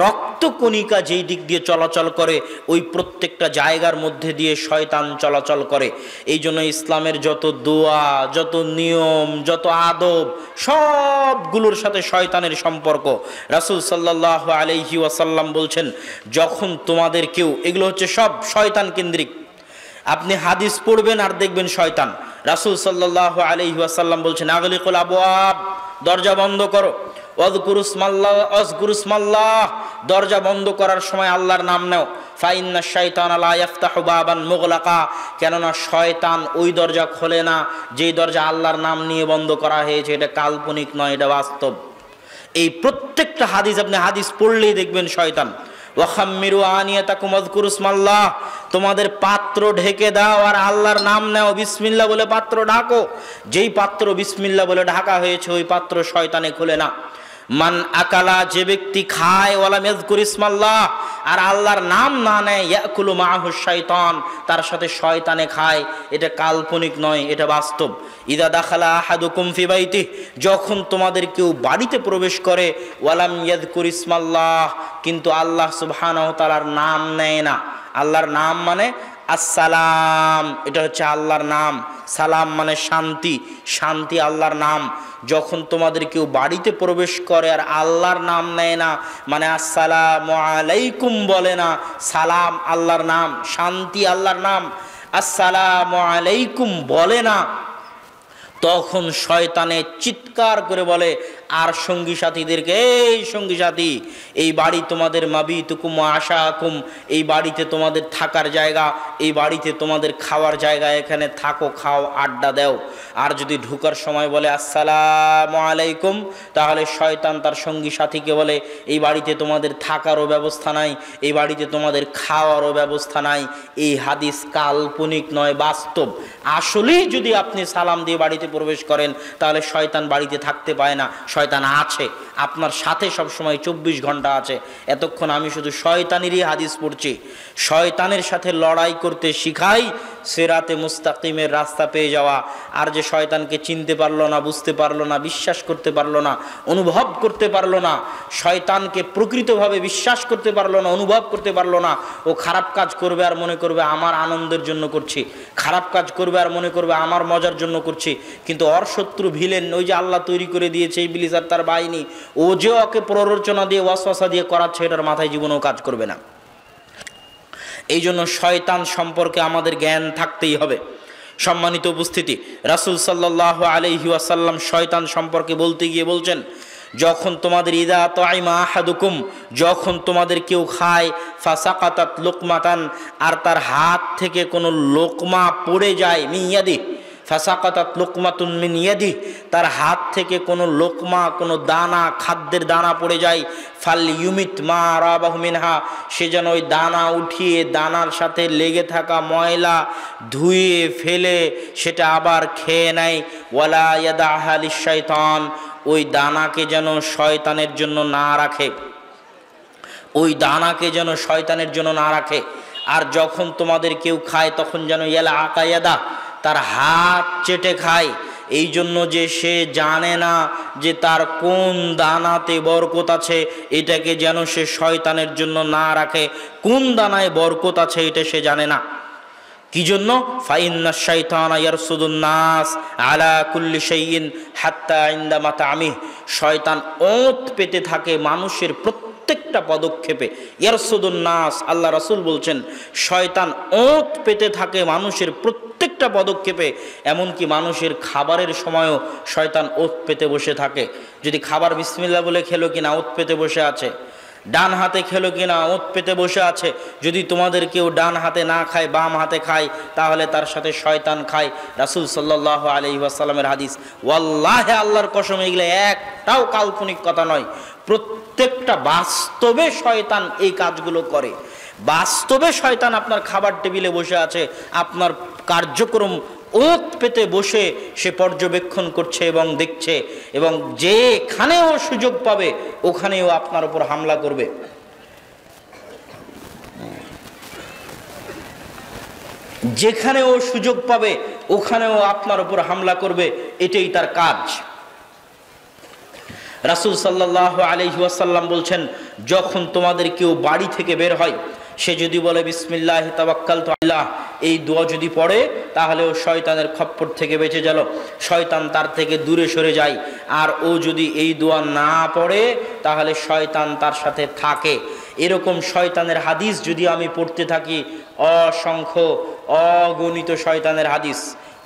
রক্ত কণিকা যেই দিক দিয়ে চলাচল করে ওই প্রত্যেকটা জায়গার মধ্যে দিয়ে শয়তান চলাচল করে। এই জন্য ইসলামের যত দোয়া, যত নিয়ম, যত আদব, সবগুলোর সাথে শয়তানের সম্পর্ক। রাসূল সাল্লাল্লাহু আলাইহি ওয়াসাল্লাম বলছেন, যখন তোমাদের কেউ, এগুলো হচ্ছে সব শয়তান কেন্দ্রিক। আপনি হাদিস পড়বেন আর দেখবেন শয়তান। রাসূল সাল্লাল্লাহু আলাইহি ওয়াসাল্লাম বলছেন, আগলিকুল আবওয়াব, দরজা বন্ধ করো। ওয়াজকুরুসমাল্লাহ, দরজা বন্ধ করার সময় আল্লাহর নাম নাও। ফাইন্না শাইতানা লা ইফতাহু বাবান মুগলাকা, কেননা শয়তান ওই দরজা খোলে না যেই দরজা আল্লাহর নাম নিয়ে বন্ধ করা হয়েছে। এটা কাল্পনিক নয়, এটা বাস্তব। এই প্রত্যেকটা হাদিস আপনি হাদিস পড়লেই দেখবেন শয়তান। ওয়াখাম্মিরু আনিয়াতাকুম ওয়াজকুরুসমাল্লাহ, তোমাদের পাত্র ঢেকে দাও আর আল্লাহর নাম নাও, বিসমিল্লাহ বলে পাত্র ঢাকো। যেই পাত্র বিসমিল্লাহ বলে ঢাকা হয়েছে ওই পাত্র শয়তানে খোলে না। মান আকালা, যে ব্যক্তি খায়, ওয়ালাম ইয়াযকুর ইসমাল্লাহ, আর আল্লাহর নাম না নেয়, ইয়াকুলু মাআহু শাইতান, তার সাথে শয়তানে খায়। এটা কাল্পনিক নয়, এটা বাস্তব। ইদা দাখালা আহাদুকুম ফি বাইতিহি, যখন তোমাদের কেউ বাড়িতে প্রবেশ করে, ওয়ালাম ইয়াযকুর ইসমাল্লাহ, কিন্তু আল্লাহ সুবহানাহু ওয়া তাআলার নাম নেয় না। আল্লাহর নাম মানে আসসালাম, এটা হচ্ছে আল্লাহর নাম। সালাম মানে শান্তি, শান্তি আল্লাহর নাম। যখন তোমাদের কেউ বাড়িতে প্রবেশ করে আর আল্লাহর নাম নেয় না, মানে আসসালামু আলাইকুম বলে না, সালাম আল্লাহর নাম, শান্তি আল্লাহর নাম, আসসালামু আলাইকুম বলে না, তখন শয়তানে চিৎকার করে বলে আর সঙ্গী সাথীদেরকে, এই সঙ্গী সাথী, এই বাড়ি তোমাদের মাবিতুকুম ওয়া আশাকুম, এই বাড়িতে তোমাদের থাকার জায়গা, এই বাড়িতে তোমাদের খাওয়ার জায়গা, এখানে থাকো, খাও, আড্ডা দাও। আর যদি ঢোকার সময় বলে আসসালামু আলাইকুম, তাহলে শয়তান তার সঙ্গী সাথীকে বলে এই বাড়িতে তোমাদের থাকারও ব্যবস্থা নাই, এই বাড়িতে তোমাদের খাওয়ারও ব্যবস্থা নাই। এই হাদিস কাল্পনিক নয়, বাস্তব। আসলেই যদি আপনি সালাম দিয়ে বাড়িতে প্রবেশ করেন তাহলে শয়তান বাড়িতে থাকতে পায় না, শয়তান আছে আপনার সাথে সব সময় 24 ঘন্টা আছে। এতক্ষণ আমি শুধু শয়তানেরই হাদিস পড়ছি। শয়তানের সাথে লড়াই করতে শিখাই সিরাতে মুস্তাকিমের রাস্তা পেয়ে যাওয়া। আর যে শয়তানকে চিনতে পারলো না, বুঝতে পারলো না, বিশ্বাস করতে পারলো না, অনুভব করতে পারলো না, শয়তানকে প্রকৃতভাবে বিশ্বাস করতে পারলো না, অনুভব করতে পারলো না, ও খারাপ কাজ করবে আর মনে করবে আমার আনন্দের জন্য করছি, খারাপ কাজ করবে আর মনে করবে আমার মজার জন্য করছি। কিন্তু ওর শত্রু ভিলেন, ওই যে আল্লাহ তৈরি করে দিয়েছে ইবলিস আর তার বাহিনী, ও যে ওকে প্ররোচনা দিয়ে ওয়াসওয়াসা দিয়ে করাচ্ছে, এটার মাথায় জীবনেও কাজ করবে না। এই জন্য শয়তান সম্পর্কে আমাদের জ্ঞান থাকতেই হবে। সম্মানিত উপস্থিতি, রাসূল সাল্লাল্লাহু আলাইহি ওয়াসাল্লাম শয়তান সম্পর্কে বলতে গিয়ে বলছেন, যখন তোমাদের ইদা তাইমা আহাদুকুম, যখন তোমাদের কেউ খায়, ফাসাকাতাত লুকমাতান, আর তার হাত থেকে কোনো লোকমা পড়ে যায়, মিয়াদি ফাসাকাতাত লুকমাতুন মিন ইয়াদি, তার হাত থেকে কোনো লোকমা, কোনো দানা, খাদ্যের দানা পড়ে যায়, ফাল ইউমিত মা রাবাহু মিনহা, সে যেন ওই দানা উঠিয়ে দানার সাথে লেগে থাকা ময়লা ধুয়ে ফেলে সেটা আবার খেয়ে নেয়। ওয়ালা ইয়াদাহা লিশ-শাইতান, ওই দানাকে যেন শয়তানের জন্য না রাখে, ওই দানাকে যেন শয়তানের জন্য না রাখে। আর যখন তোমাদের কেউ খায় তখন যেন ইয়ালা আকায়াদা, তার হাত চেটে খায়, এই জন্য যে সে জানে না যে তার কোন দানাতে বরকত আছে, এটাকে যেন সে শয়তানের জন্য না রাখে। কোন দানায় বরকত আছে এটা সে জানে না। কি জন্য? ফাইন্না শাইতানা ইয়ারসুদুন নাস আলা কুল্লি শাইইন হাত্তা ইনদা মাতামিহ, শয়তান ওঁত পেতে থাকে মানুষের প্রত্যেকটা পদক্ষেপে। ইয়ারসুদুন নাস, আল্লাহ রাসূল বলছেন শয়তান ওঁত পেতে থাকে মানুষের প্রত্যেকটা পদক্ষেপে, এমনকি মানুষের খাবারের সময়ও শয়তান ওঁত পেতে বসে থাকে। যদি খাবার বিসমিল্লাহ বলে খেলো কিনা, ওঁত পেতে বসে আছে। ডান হাতে খেলো কিনা, ওঁত পেতে বসে আছে। যদি তোমাদের কেউ ডান হাতে না খায়, বাম হাতে খায়, তাহলে তার সাথে শয়তান খায়। রাসূল সাল্লাল্লাহু আলাইহি ওয়াসাল্লামের হাদিস। ওয়াল্লাহি, আল্লাহর কসম, এগুলো একটাও কাল্পনিক কথা নয়, প্রত্যেকটা বাস্তবে শয়তান এই কাজগুলো করে। বাস্তবে শয়তান আপনার খাবার টেবিলে বসে আছে, আপনার কার্যক্রম ওঁত পেতে বসে সে পর্যবেক্ষণ করছে এবং দেখছে, এবং যেখানেও সুযোগ পাবে ওখানেও আপনার উপর হামলা করবে। যেখানেও সুযোগ পাবে ওখানেও আপনার উপর হামলা করবে, এটাই তার কাজ। রাসূল সাল্লাল্লাহু আলাইহি ওয়াসাল্লাম বলছেন, যখন তোমাদের কেউ বাড়ি থেকে বের হয়, সে যদি বলে বিসমিল্লাহি তাওয়াক্কালতু আলাল্লাহ, এই দোয়া যদি পড়ে, তাহলে ও শয়তানের খপ্পর থেকে বেঁচে গেল, শয়তান তার থেকে দূরে সরে যায়। আর ও যদি এই দোয়া না পড়ে, তাহলে শয়তান তার সাথে থাকে। এরকম শয়তানের হাদিস যদি আমি পড়তে থাকি, অসংখ্য অগণিত শয়তানের হাদিস।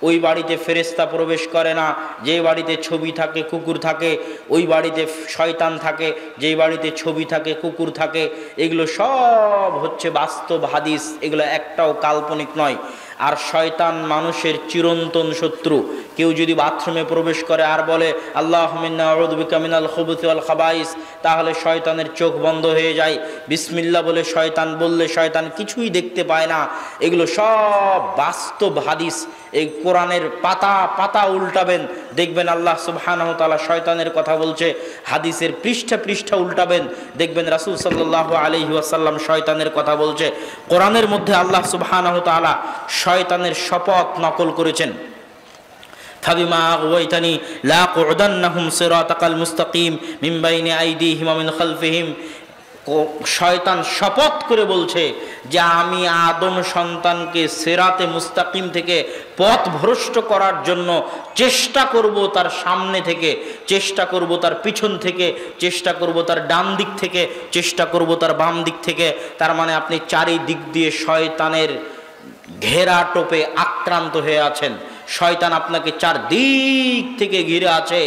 ওই বাড়িতে ফেরেশতা প্রবেশ করে না, যে বাড়িতে ছবি থাকে, কুকুর থাকে, ওই বাড়িতে শয়তান থাকে, যেই বাড়িতে ছবি থাকে, কুকুর থাকে। এগুলো সব হচ্ছে বাস্তব হাদিস, এগুলো একটাও কাল্পনিক নয়। আর শয়তান মানুষের চিরন্তন শত্রু। কেউ যদি বাথরুমে প্রবেশ করে আর বলে আল্লাহুম্মা ইন্না আউযু বিকা মিনাল খুবুসি ওয়াল খাবাইস, তাহলে শয়তানের চোখ বন্ধ হয়ে যায়। বিসমিল্লাহ বলে শয়তান বললে শয়তান কিছুই দেখতে পায় না। এগুলো সব বাস্তব হাদিস। এই কোরআনের পাতা পাতা উল্টাবেন, দেখবেন আল্লাহ সুবহানাহু ওয়া তাআলা শয়তানের কথা বলছে। হাদিসের পৃষ্ঠা পৃষ্ঠা উল্টাবেন, দেখবেন রাসূল সাল্লাল্লাহু আলাইহি ওয়াসাল্লাম শয়তানের কথা বলছে। কোরআনের মধ্যে আল্লাহ সুবহানাহু ওয়া তাআলা শয়তানের শপথ নকল করেছেন। ফাবিমা আগওয়াইতানি লাআকুদান্নাহুম সিরাতাকাল মুস্তাকিম মিন বাইনি আইদিহিম ওয়া মিন খালফিহিম। শয়তান শপথ করে বলছে যে আমি আদম সন্তানকে সিরাতে মুস্তাকিম থেকে পথ ভ্রষ্ট করার জন্য চেষ্টা করব, তার সামনে থেকে চেষ্টা করব, তার পিছন থেকে চেষ্টা করব, তার ডান দিক থেকে চেষ্টা করব, তার বাম দিক থেকে। তার মানে আপনি চারিদিক দিয়ে শয়তানের ঘেরা টোপে আক্রান্ত হয়ে আছেন। শয়তান আপনাকে চারদিক থেকে ঘিরে আছে।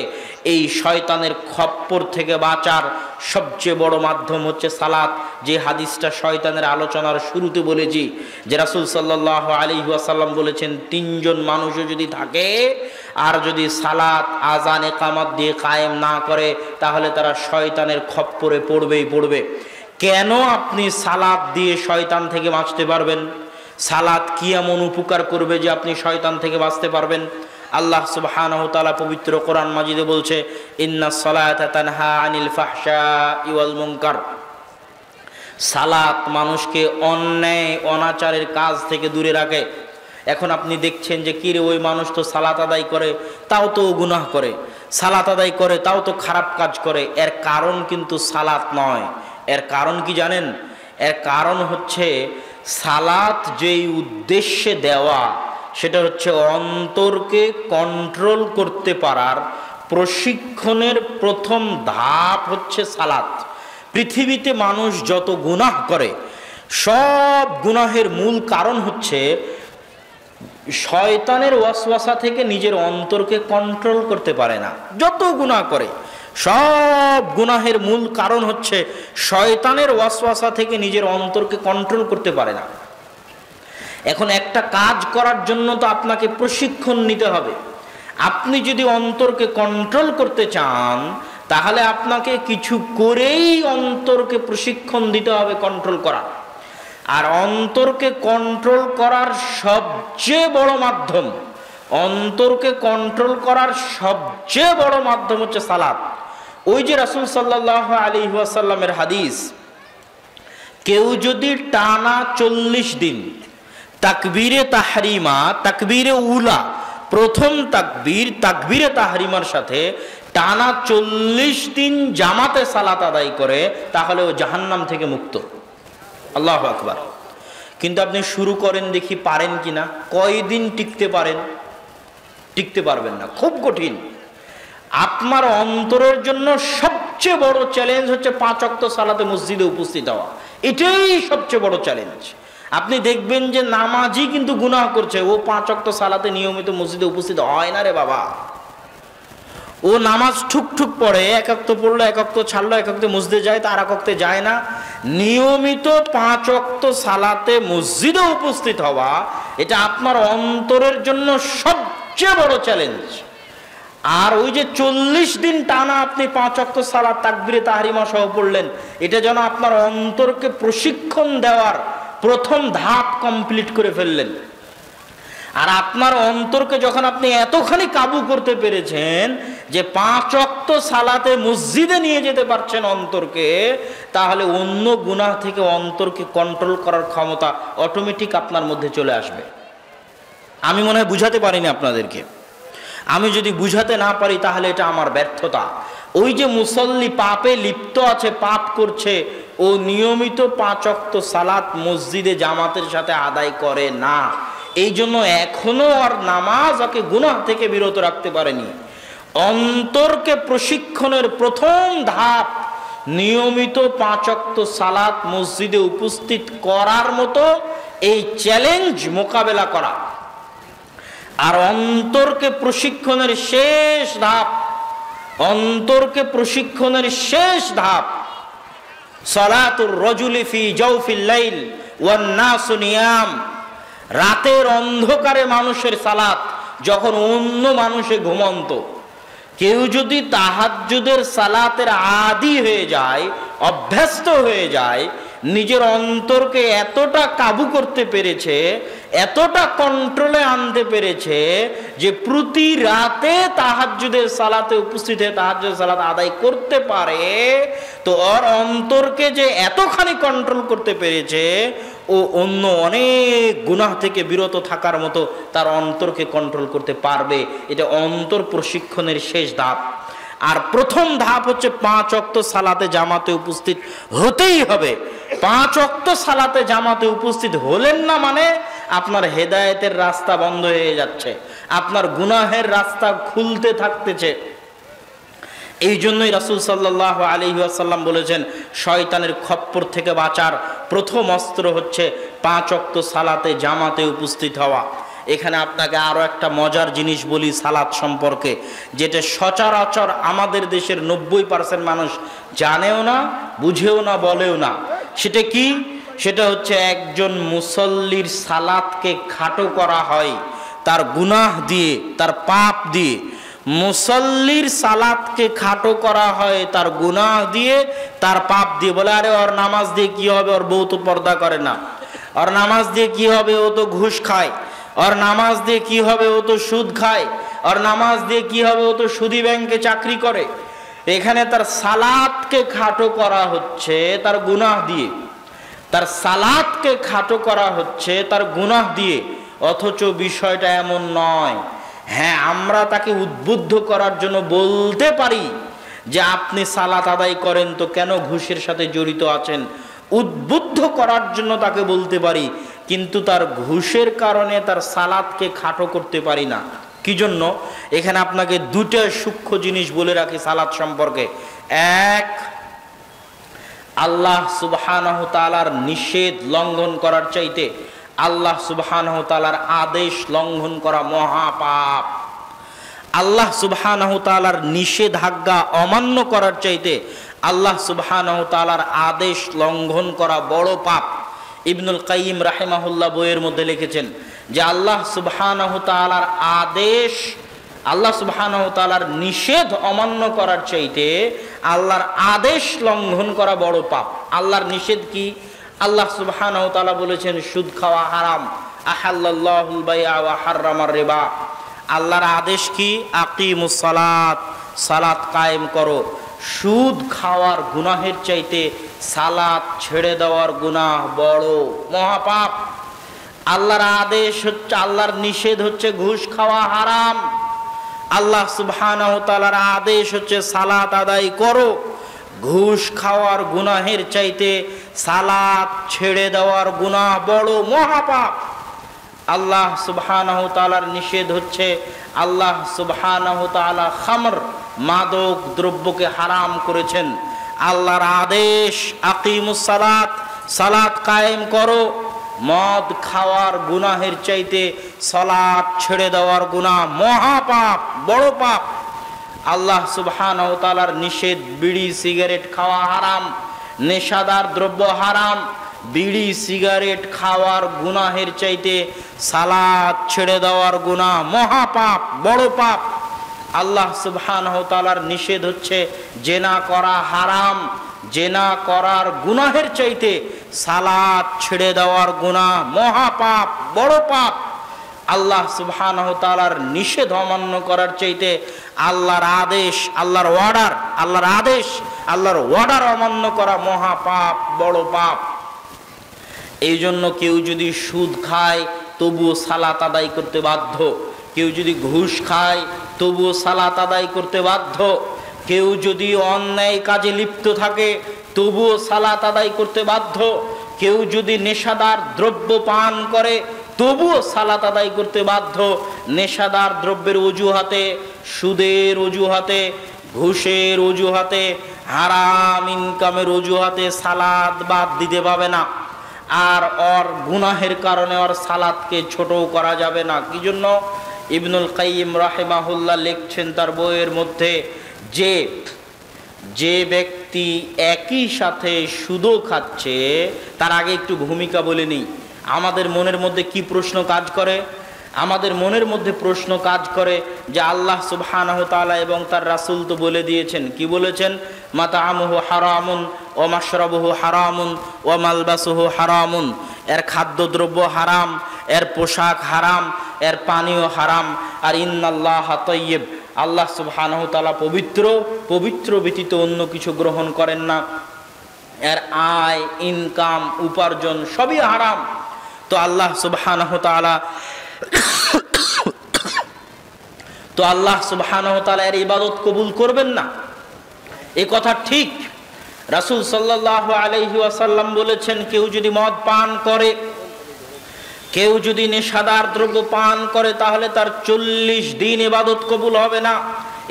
এই শয়তানের খপ্পর থেকে বাঁচার সবচেয়ে বড় মাধ্যম হচ্ছে সালাত। যে হাদিসটা শয়তানের আলোচনার শুরুতে বলেছি, যে রাসূল সাল্লাল্লাহু আলাইহি ওয়াসাল্লাম বলেছেন, তিনজন মানুষও যদি থাকে আর যদি সালাত আযান ইকামত দিয়ে কায়েম না করে, তাহলে তারা শয়তানের খপ্পরে পড়বেই পড়বে। কেন আপনি সালাত দিয়ে শয়তান থেকে বাঁচতে পারবেন? সালাত কি এমন উপকার করবে যে আপনি শয়তান থেকে বাঁচতে পারবেন? আল্লাহ সুবহানাহু ওয়া তাআলা পবিত্র কোরআন মাজিদে বলছে, ইন্নাস সালাতা তানহা আনিল ফাহশাই ওয়াল মুনকার। সালাত মানুষকে অন্যায় অনাচারের কাজ থেকে দূরে রাখে। এখন আপনি দেখছেন যে কিরে ওই মানুষ তো সালাত আদায় করে তাও তো গুনাহ করে, সালাত আদায় করে তাও তো খারাপ কাজ করে। এর কারণ কিন্তু সালাত নয়। এর কারণ কি জানেন? এর কারণ হচ্ছে সালাত যেই উদ্দেশ্যে দেওয়া সেটা হচ্ছে অন্তরকে কন্ট্রোল করতে পারার প্রশিক্ষণের প্রথম ধাপ হচ্ছে সালাত। পৃথিবীতে মানুষ যত গুনাহ করে সব গুনাহের মূল কারণ হচ্ছে শয়তানের ওয়াসওয়াসা থেকে নিজের অন্তরকে কন্ট্রোল করতে পারে না। যত গুনাহ করে সব গুনাহের মূল কারণ হচ্ছে শয়তানের ওয়াসওয়াসা থেকে নিজের অন্তরকে কন্ট্রোল করতে পারে না। এখন একটা কাজ করার জন্য তো আপনাকে প্রশিক্ষণ নিতে হবে। আপনি যদি অন্তরকে কন্ট্রোল করতে চান তাহলে আপনাকে কিছু করেই অন্তরকে প্রশিক্ষণ দিতে হবে কন্ট্রোল করা। আর অন্তরকে কন্ট্রোল করার সবচেয়ে বড় মাধ্যম, অন্তরকে কন্ট্রোল করার সবচেয়ে বড় মাধ্যম হচ্ছে সালাত। ওই যে রাসূল সাল্লাল্লাহু আলাইহি ওয়াসাল্লামের হাদিস, কেউ যদি টানা 40 দিন তাকবীরে তাহরিমা, তাকবীরে উলা, প্রথম তাকবীর, তাকবীরে তাহরিমার সাথে টানা 40 দিন জামাতে সালাত আদায় করে তাহলে ও জাহান্নাম থেকে মুক্ত। আল্লাহু আকবার। কিন্তু আপনি শুরু করেন দেখি পারেন কিনা, কয়দিন টিকতে পারেন? টিকতে পারবেন না, খুব কঠিন। আপনার অন্তরের জন্য সবচেয়ে বড় চ্যালেঞ্জ হচ্ছে 5 ওয়াক্ত সালাতে মসজিদে উপস্থিত হওয়া। এটাই সবচেয়ে বড় চ্যালেঞ্জ। আপনি দেখবেন যে নামাজি কিন্তু গুনাহ করছে, ও 5 ওয়াক্ত সালাতে নিয়মিত মসজিদে উপস্থিত হয় না রে বাবা। ও নামাজ ঠুকঠুক পড়ে, এক ওয়াক্ত পড়লো, এক ওয়াক্ত ছাড়লো, এক ওয়াক্তে মসজিদে যায়, তার এক ওয়াক্তে যায় না। নিয়মিত 5 ওয়াক্ত সালাতে মসজিদে উপস্থিত হওয়া এটা আপনার অন্তরের জন্য সবচেয়ে বড় চ্যালেঞ্জ। আর ওই যে 40 দিন টানা আপনি 5 ওয়াক্ত সালাত তাকবীরে তাহরিমা সহ পড়লেন, এটা যেন আপনার অন্তরকে প্রশিক্ষণ দেওয়ার প্রথম ধাপ কমপ্লিট করে ফেললেন। আর আপনার অন্তরকে যখন আপনি এতখানি কাবু করতে পেরেছেন যে 5 ওয়াক্ত সালাতে মসজিদে নিয়ে যেতে পারছেন অন্তরকে, তাহলে অন্য গুনাহ থেকে অন্তরকে কন্ট্রোল করার ক্ষমতা অটোমেটিক আপনার মধ্যে চলে আসবে। আমি মনে হয় বুঝাতে পারিনি আপনাদেরকে। আমি যদি বুঝাতে না পারি তাহলে এটা আমার ব্যর্থতা। ওই যে মুসল্লি পাপে লিপ্ত আছে, পাপ করছে, ও নিয়মিত 5 ওয়াক্ত সালাত মসজিদে জামাতের সাথে আদায় করে না, এই জন্য এখনো আর নামাজ ওকে গুনাহ থেকে বিরত রাখতে পারেনি। অন্তরকে প্রশিক্ষণের প্রথম ধাপ নিয়মিত 5 ওয়াক্ত সালাত মসজিদে উপস্থিত করার মতো এই চ্যালেঞ্জ মোকাবেলা করা। আর অন্তরকে প্রশিক্ষণের শেষ ধাপ, অন্তরকে প্রশিক্ষণের শেষ ধাপ সালাতুর রাজুলি ফি জাওফিল লাইল ওয়ান নাসু নিয়াম, রাতের অন্ধকারে মানুষের সালাত, যখন অন্য মানুষে ঘুমন্ত। কেউ যদি তাহাজ্জুদের সালাতের আদি হয়ে যায়, অভ্যস্ত হয়ে যায়, নিজের অন্তরকে এতটা কাবু করতে পেরেছে, এতটা কন্ট্রোলে আনতে পেরেছে যে প্রতি রাতে তাহাজ্জুদের সালাতে উপস্থিত হয়ে তাহাজ্জুদের সালাত আদায় করতে পারে, তো ওর অন্তরকে যে এতখানি কন্ট্রোল করতে পেরেছে, ও অন্য অনেক গুনাহ থেকে বিরত থাকার মতো তার অন্তরকে কন্ট্রোল করতে পারবে। এটা অন্তর প্রশিক্ষণের শেষ ধাপ। আর প্রথম ধাপ হচ্ছে 5 ওয়াক্ত সালাতে জামাতে উপস্থিত হতেই হবে। 5 ওয়াক্ত সালাতে জামাতে উপস্থিত হলেন না মানে আপনার হেদায়েতের রাস্তা বন্ধ হয়ে যাচ্ছে, আপনার গুনাহের রাস্তা খুলতে থাকতেছে। এই জন্যই রাসূল সাল্লাল্লাহু আলাইহি ওয়াসাল্লাম বলেছেন, শয়তানের খপ্পর থেকে বাঁচার প্রথম অস্ত্র হচ্ছে 5 ওয়াক্ত সালাতে জামাতে উপস্থিত হওয়া। এখানে আপনাকে আরো একটা মজার জিনিস বলি সালাত সম্পর্কে, যেটা সচরাচর আমাদের দেশের 90% মানুষ জানেও না, বুঝেও না, বলেও না। সেটা কি? সেটা হচ্ছে একজন মুসল্লির সালাতকে খাটো করা হয় তার গুনাহ দিয়ে, তার পাপ দিয়ে। মুসল্লির সালাতকে খাটো করা হয় তার গুনাহ দিয়ে, তার পাপ দিয়ে। বলে আরে ওর নামাজ দিয়ে কি হবে, ওর বউ তো পর্দা করে না, ওর নামাজ দিয়ে কি হবে, ও তো ঘুষ খায়, ওর নামাজ দিয়ে কি হবে, ও তো সুদ খায়, ওর নামাজ দিয়ে কি হবে, ও তো সুদী ব্যাংকে চাকরি করে। এখানে তার সালাতকে খাটো করা হচ্ছে তার গুনাহ দিয়ে, তার সালাতকে খাটো করা হচ্ছে তার গুনাহ দিয়ে। অথচ বিষয়টা এমন নয়। হ্যাঁ, আমরা তাকে উদ্বুদ্ধ করার জন্য বলতে পারি যে আপনি সালাত আদায় করেন, তো কেন ঘুষের সাথে জড়িত আছেন, উদ্বুদ্ধ করার জন্য তাকে বলতে পারি, কিন্তু তার ঘুষের কারণে তার সালাতকে খাটো করতে পারি না। কি জন্য? এখানে আপনাকে দুটো সূক্ষ্ম জিনিস বলে রাখি সালাত সম্পর্কে। এক, আল্লাহ সুবহানাহু তাআলার নিষেধ লঙ্ঘন করার চাইতে আল্লাহ সুবহানাহু তাআলার আদেশ লঙ্ঘন করা মহাপাপ। আল্লাহ সুবহানাহু তাআলার নিষেধাজ্ঞা অমান্য করার চাইতে আল্লাহ সুবহানাহু তাআলার আদেশ লঙ্ঘন করা বড় পাপ। ইবনুল কাইয়িম রাহিমাহুল্লাহ বইয়ের মধ্যে লিখেছেন যে আল্লাহ সুবহানাহু তাআলার আদেশ, আল্লাহ সুবহানাহু তাআলার নিষেধ অমান্য করার চাইতে আল্লাহর আদেশ লঙ্ঘন করা বড় পাপ। আল্লাহর নিষেধ কি? আল্লাহ সুবহানাহু তাআলা বলেছেন সুদ খাওয়া হারাম, আহাল্লাল্লাহুল বাইআ ওয়া হাররামার রিবা। আল্লাহর আদেশ কি? আকিমুস সালাত, সালাত কায়েম করো। সুদ খাওয়ার গুনাহের চাইতে সালাত ছেড়ে দেওয়ার গুনাহ বড় মহাপাপ। আল্লাহর আদেশ হচ্ছে, আল্লাহর নিষেধ হচ্ছে ঘুষ খাওয়া হারাম। আল্লাহ সুবহানাহু তাআলার আদেশ হচ্ছে সালাত আদায় করো। ঘুষ খাওয়ার গুনাহের চাইতে সালাত ছেড়ে দেওয়ার গুনাহ বড় মহাপাপ। আল্লাহ সুবহানাহু তাআলার নিষেধ হচ্ছে, আল্লাহ সুবহানাহু তাআলা খামর, মাদক দ্রব্যকে হারাম করেছেন। আল্লাহর আদেশ আকিমুস সালাত, সালাত কায়েম করো। মদ খাওয়ার গুনাহের চাইতে সালাত ছেড়ে দেওয়ার গুনাহ মহাপাপ, বড় পাপ। আল্লাহ সুবহানাহু তাআলার নিষেধ বিড়ি সিগারেট খাওয়া হারাম, নেশাদার দ্রব্য হারাম। বিড়ি সিগারেট খাওয়ার গুনাহের চাইতে সালাত ছেড়ে দেওয়ার গুনাহ মহাপাপ, বড় পাপ। আল্লাহ সুবহানাহু তাআলার নিষেধ হচ্ছে জেনা করা হারাম, জেনা করার গুনাহের চাইতে সালাত ছেড়ে দেওয়ার গুনাহ মহাপাপ, বড় পাপ। আল্লাহ সুবহানাহু তাআলার নিষেধ অমান্য করার চাইতে আল্লাহর আদেশ, আল্লাহর অর্ডার, আল্লাহর আদেশ, আল্লাহর অর্ডার অমান্য করা মহাপাপ, বড় পাপ। এই জন্য কেউ যদি সুদ খায় তবুও সালাত আদায় করতে বাধ্য, কেউ যদি ঘুষ খায় তবুও সালাত আদায় করতে বাধ্য, কেউ যদি অন্যায় কাজে লিপ্ত থাকে তবুও সালাত আদায় করতে বাধ্য, কেউ যদি নেশাদার দ্রব্য পান করে তবুও সালাত আদায় করতে বাধ্য। নেশাদার দ্রব্যের অজুহাতে, সুদের অজুহাতে, ঘুষের অজুহাতে, হারাম ইনকামের অজুহাতে সালাত বাদ দিতে পাবে না। আর ওর গুনাহের কারণে ওর সালাতকে ছোটও করা যাবে না। কি জন্য? ইবনুল কাইয়িম রাহিমাহুল্লাহ লিখছেন তার বইয়ের মধ্যে যে ব্যক্তি একই সাথে সুদও খাচ্ছে, তার আগে একটু ভূমিকা বলে নিই। আমাদের মনের মধ্যে কি প্রশ্ন কাজ করে? আমাদের মনের মধ্যে প্রশ্ন কাজ করে যে আল্লাহ সুবহানাহু তাআলা এবং তার রাসূল তো বলে দিয়েছেন, কি বলেছেন? মাতাআমুহু হারামুন ওয়া মাশরাবুহু হারামুন ওয়া মালবাসুহু হারামুন। এর খাদ্যদ্রব্য হারাম, এর পোশাক হারাম, এর পানীয় হারাম। আর ইন্নাল্লাহা তাইয়্যিব, আল্লাহ সুবহানাহু তাআলা পবিত্র, পবিত্র ব্যতীত অন্য কিছু গ্রহণ করেন না। এর আয়, ইনকাম, উপার্জন সবই হারাম। তো আল্লাহ সুবহানাহু তাআলা এর ইবাদত কবুল করবেন না, এ কথা ঠিক। রাসূল সাল্লাল্লাহু আলাইহি ওয়াসাল্লাম বলেছেন, কেউ যদি মদ পান করে, কেউ যদি নেশাদার দ্রব্য পান করে, তাহলে তার 40 দিন ইবাদত কবুল হবে না,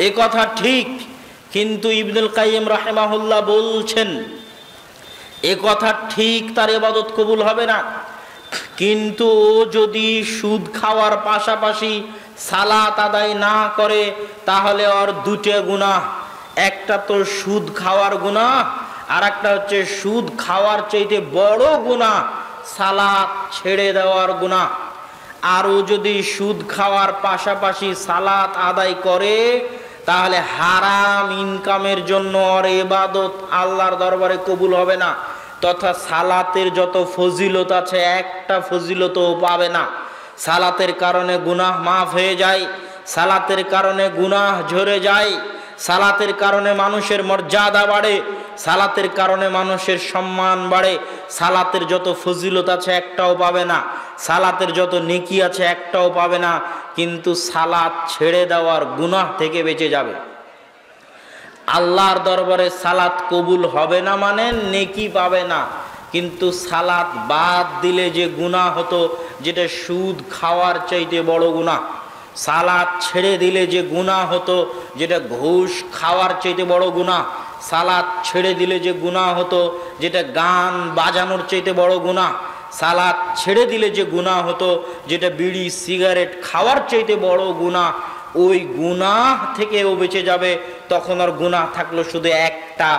এ কথা ঠিক। কিন্তু ইবনুল কাইয়িম রাহিমাহুল্লাহ বলছেন এ কথা ঠিক, তার ইবাদত কবুল হবে না। কিন্তু যদি সুদ খাওয়ার পাশাপাশি সালাত আদায় না করে, তাহলে ওর দুটো গুনাহ, একটা তো সুদ খাওয়ার গুনাহ, আর একটা হচ্ছে সুদ খাওয়ার চাইতে বড় গুনাহ সালাত ছেড়ে দেওয়ার গুনাহ। আরও যদি সুদ খাওয়ার পাশাপাশি সালাত আদায় করে, তাহলে হারাম ইনকামের জন্য ওর ইবাদত আল্লাহর দরবারে কবুল হবে না, তথা সালাতের যত ফজিলত আছে একটা ফজিলতও পাবে না। সালাতের কারণে গুনাহ মাফ হয়ে যায়, সালাতের কারণে গুনাহ ঝরে যায়, সালাতের কারণে মানুষের মর্যাদা বাড়ে, সালাতের কারণে মানুষের সম্মান বাড়ে। সালাতের যত ফজিলত আছে একটাও পাবে না, সালাতের যত নেকি আছে একটাও পাবে না, কিন্তু সালাত ছেড়ে দেওয়ার গুনাহ থেকে বেঁচে যাবে। আল্লাহর দরবারে সালাত কবুল হবে না মানে নেকি পাবে না, কিন্তু সালাত বাদ দিলে যে গুনাহ হতো, যেটা সুদ খাওয়ার চাইতে বড় গুনাহ, সালাত ছেড়ে দিলে যে গুনাহ হতো, যেটা ঘুষ খাওয়ার চাইতে বড় গুনাহ, সালাত ছেড়ে দিলে যে গুনাহ হতো, যেটা গান বাজানোর চাইতে বড় গুনাহ, সালাত ছেড়ে দিলে যে গুনাহ হতো, যেটা বিড়ি সিগারেট খাওয়ার চাইতে বড় গুনাহ, ওই গুনাহ থেকে ও বেঁচে যাবে। তখন আর গুনাহ থাকলো শুধু একটা,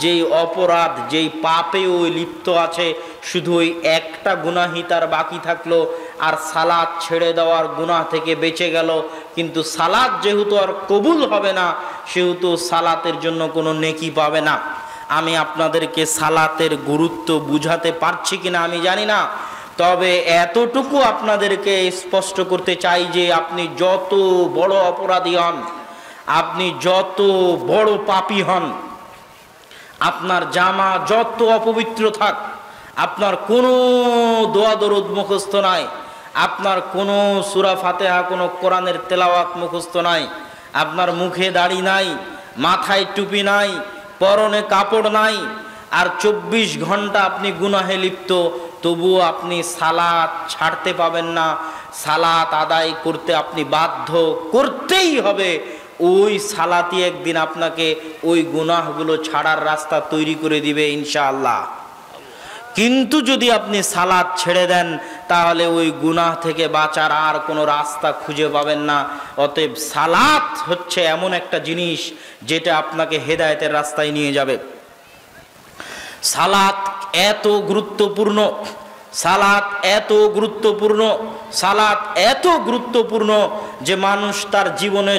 যেই অপরাধ যেই পাপে ওই লিপ্ত আছে, শুধু ওই একটা গুনাহই তার বাকি থাকলো। আর সালাত ছেড়ে দেওয়ার গুনাহ থেকে বেঁচে গেল, কিন্তু সালাত যেহেতু আর কবুল হবে না, সেহেতু সালাতের জন্য কোনো নেকি পাবে না। আমি আপনাদেরকে সালাতের গুরুত্ব বুঝাতে পারছি কিনা আমি জানি না, তবে এতটুকু আপনাদেরকে স্পষ্ট করতে চাই যে আপনি যত বড় অপরাধী হন, আপনি যত বড় পাপী হন, আপনার জামা যত অপবিত্র থাক, আপনার কোনো দোয়া দরুদ মুখস্থ নাই, আপনার কোনো সূরা ফাতিহা কোনো কোরআনের তেলাওয়াত মুখস্থ নাই, আপনার মুখে দাড়ি নাই, মাথায় টুপি নাই, পরনে কাপড় নাই, আর 24 ঘন্টা আপনি গুনাহে লিপ্ত, তবুও আপনি সালাত ছাড়তে পাবেন না। সালাত আদায় করতে আপনি বাধ্য, করতেই হবে। ওই সালাতই একদিন আপনাকে ওই গুনাহগুলো ছাড়ার রাস্তা তৈরি করে দিবে ইনশাআল্লাহ। কিন্তু যদি আপনি সালাত ছেড়ে দেন, তাহলে ওই গুনাহ থেকে বাঁচার আর কোনো রাস্তা খুঁজে পাবেন না। অতএব সালাত হচ্ছে এমন একটা জিনিস যেটা আপনাকে হেদায়েতের রাস্তায় নিয়ে যাবে। সালাত এত গুরুত্বপূর্ণ, সালাত এত গুরুত্বপূর্ণ, সালাত এত গুরুত্বপূর্ণ যে মানুষ তার জীবনে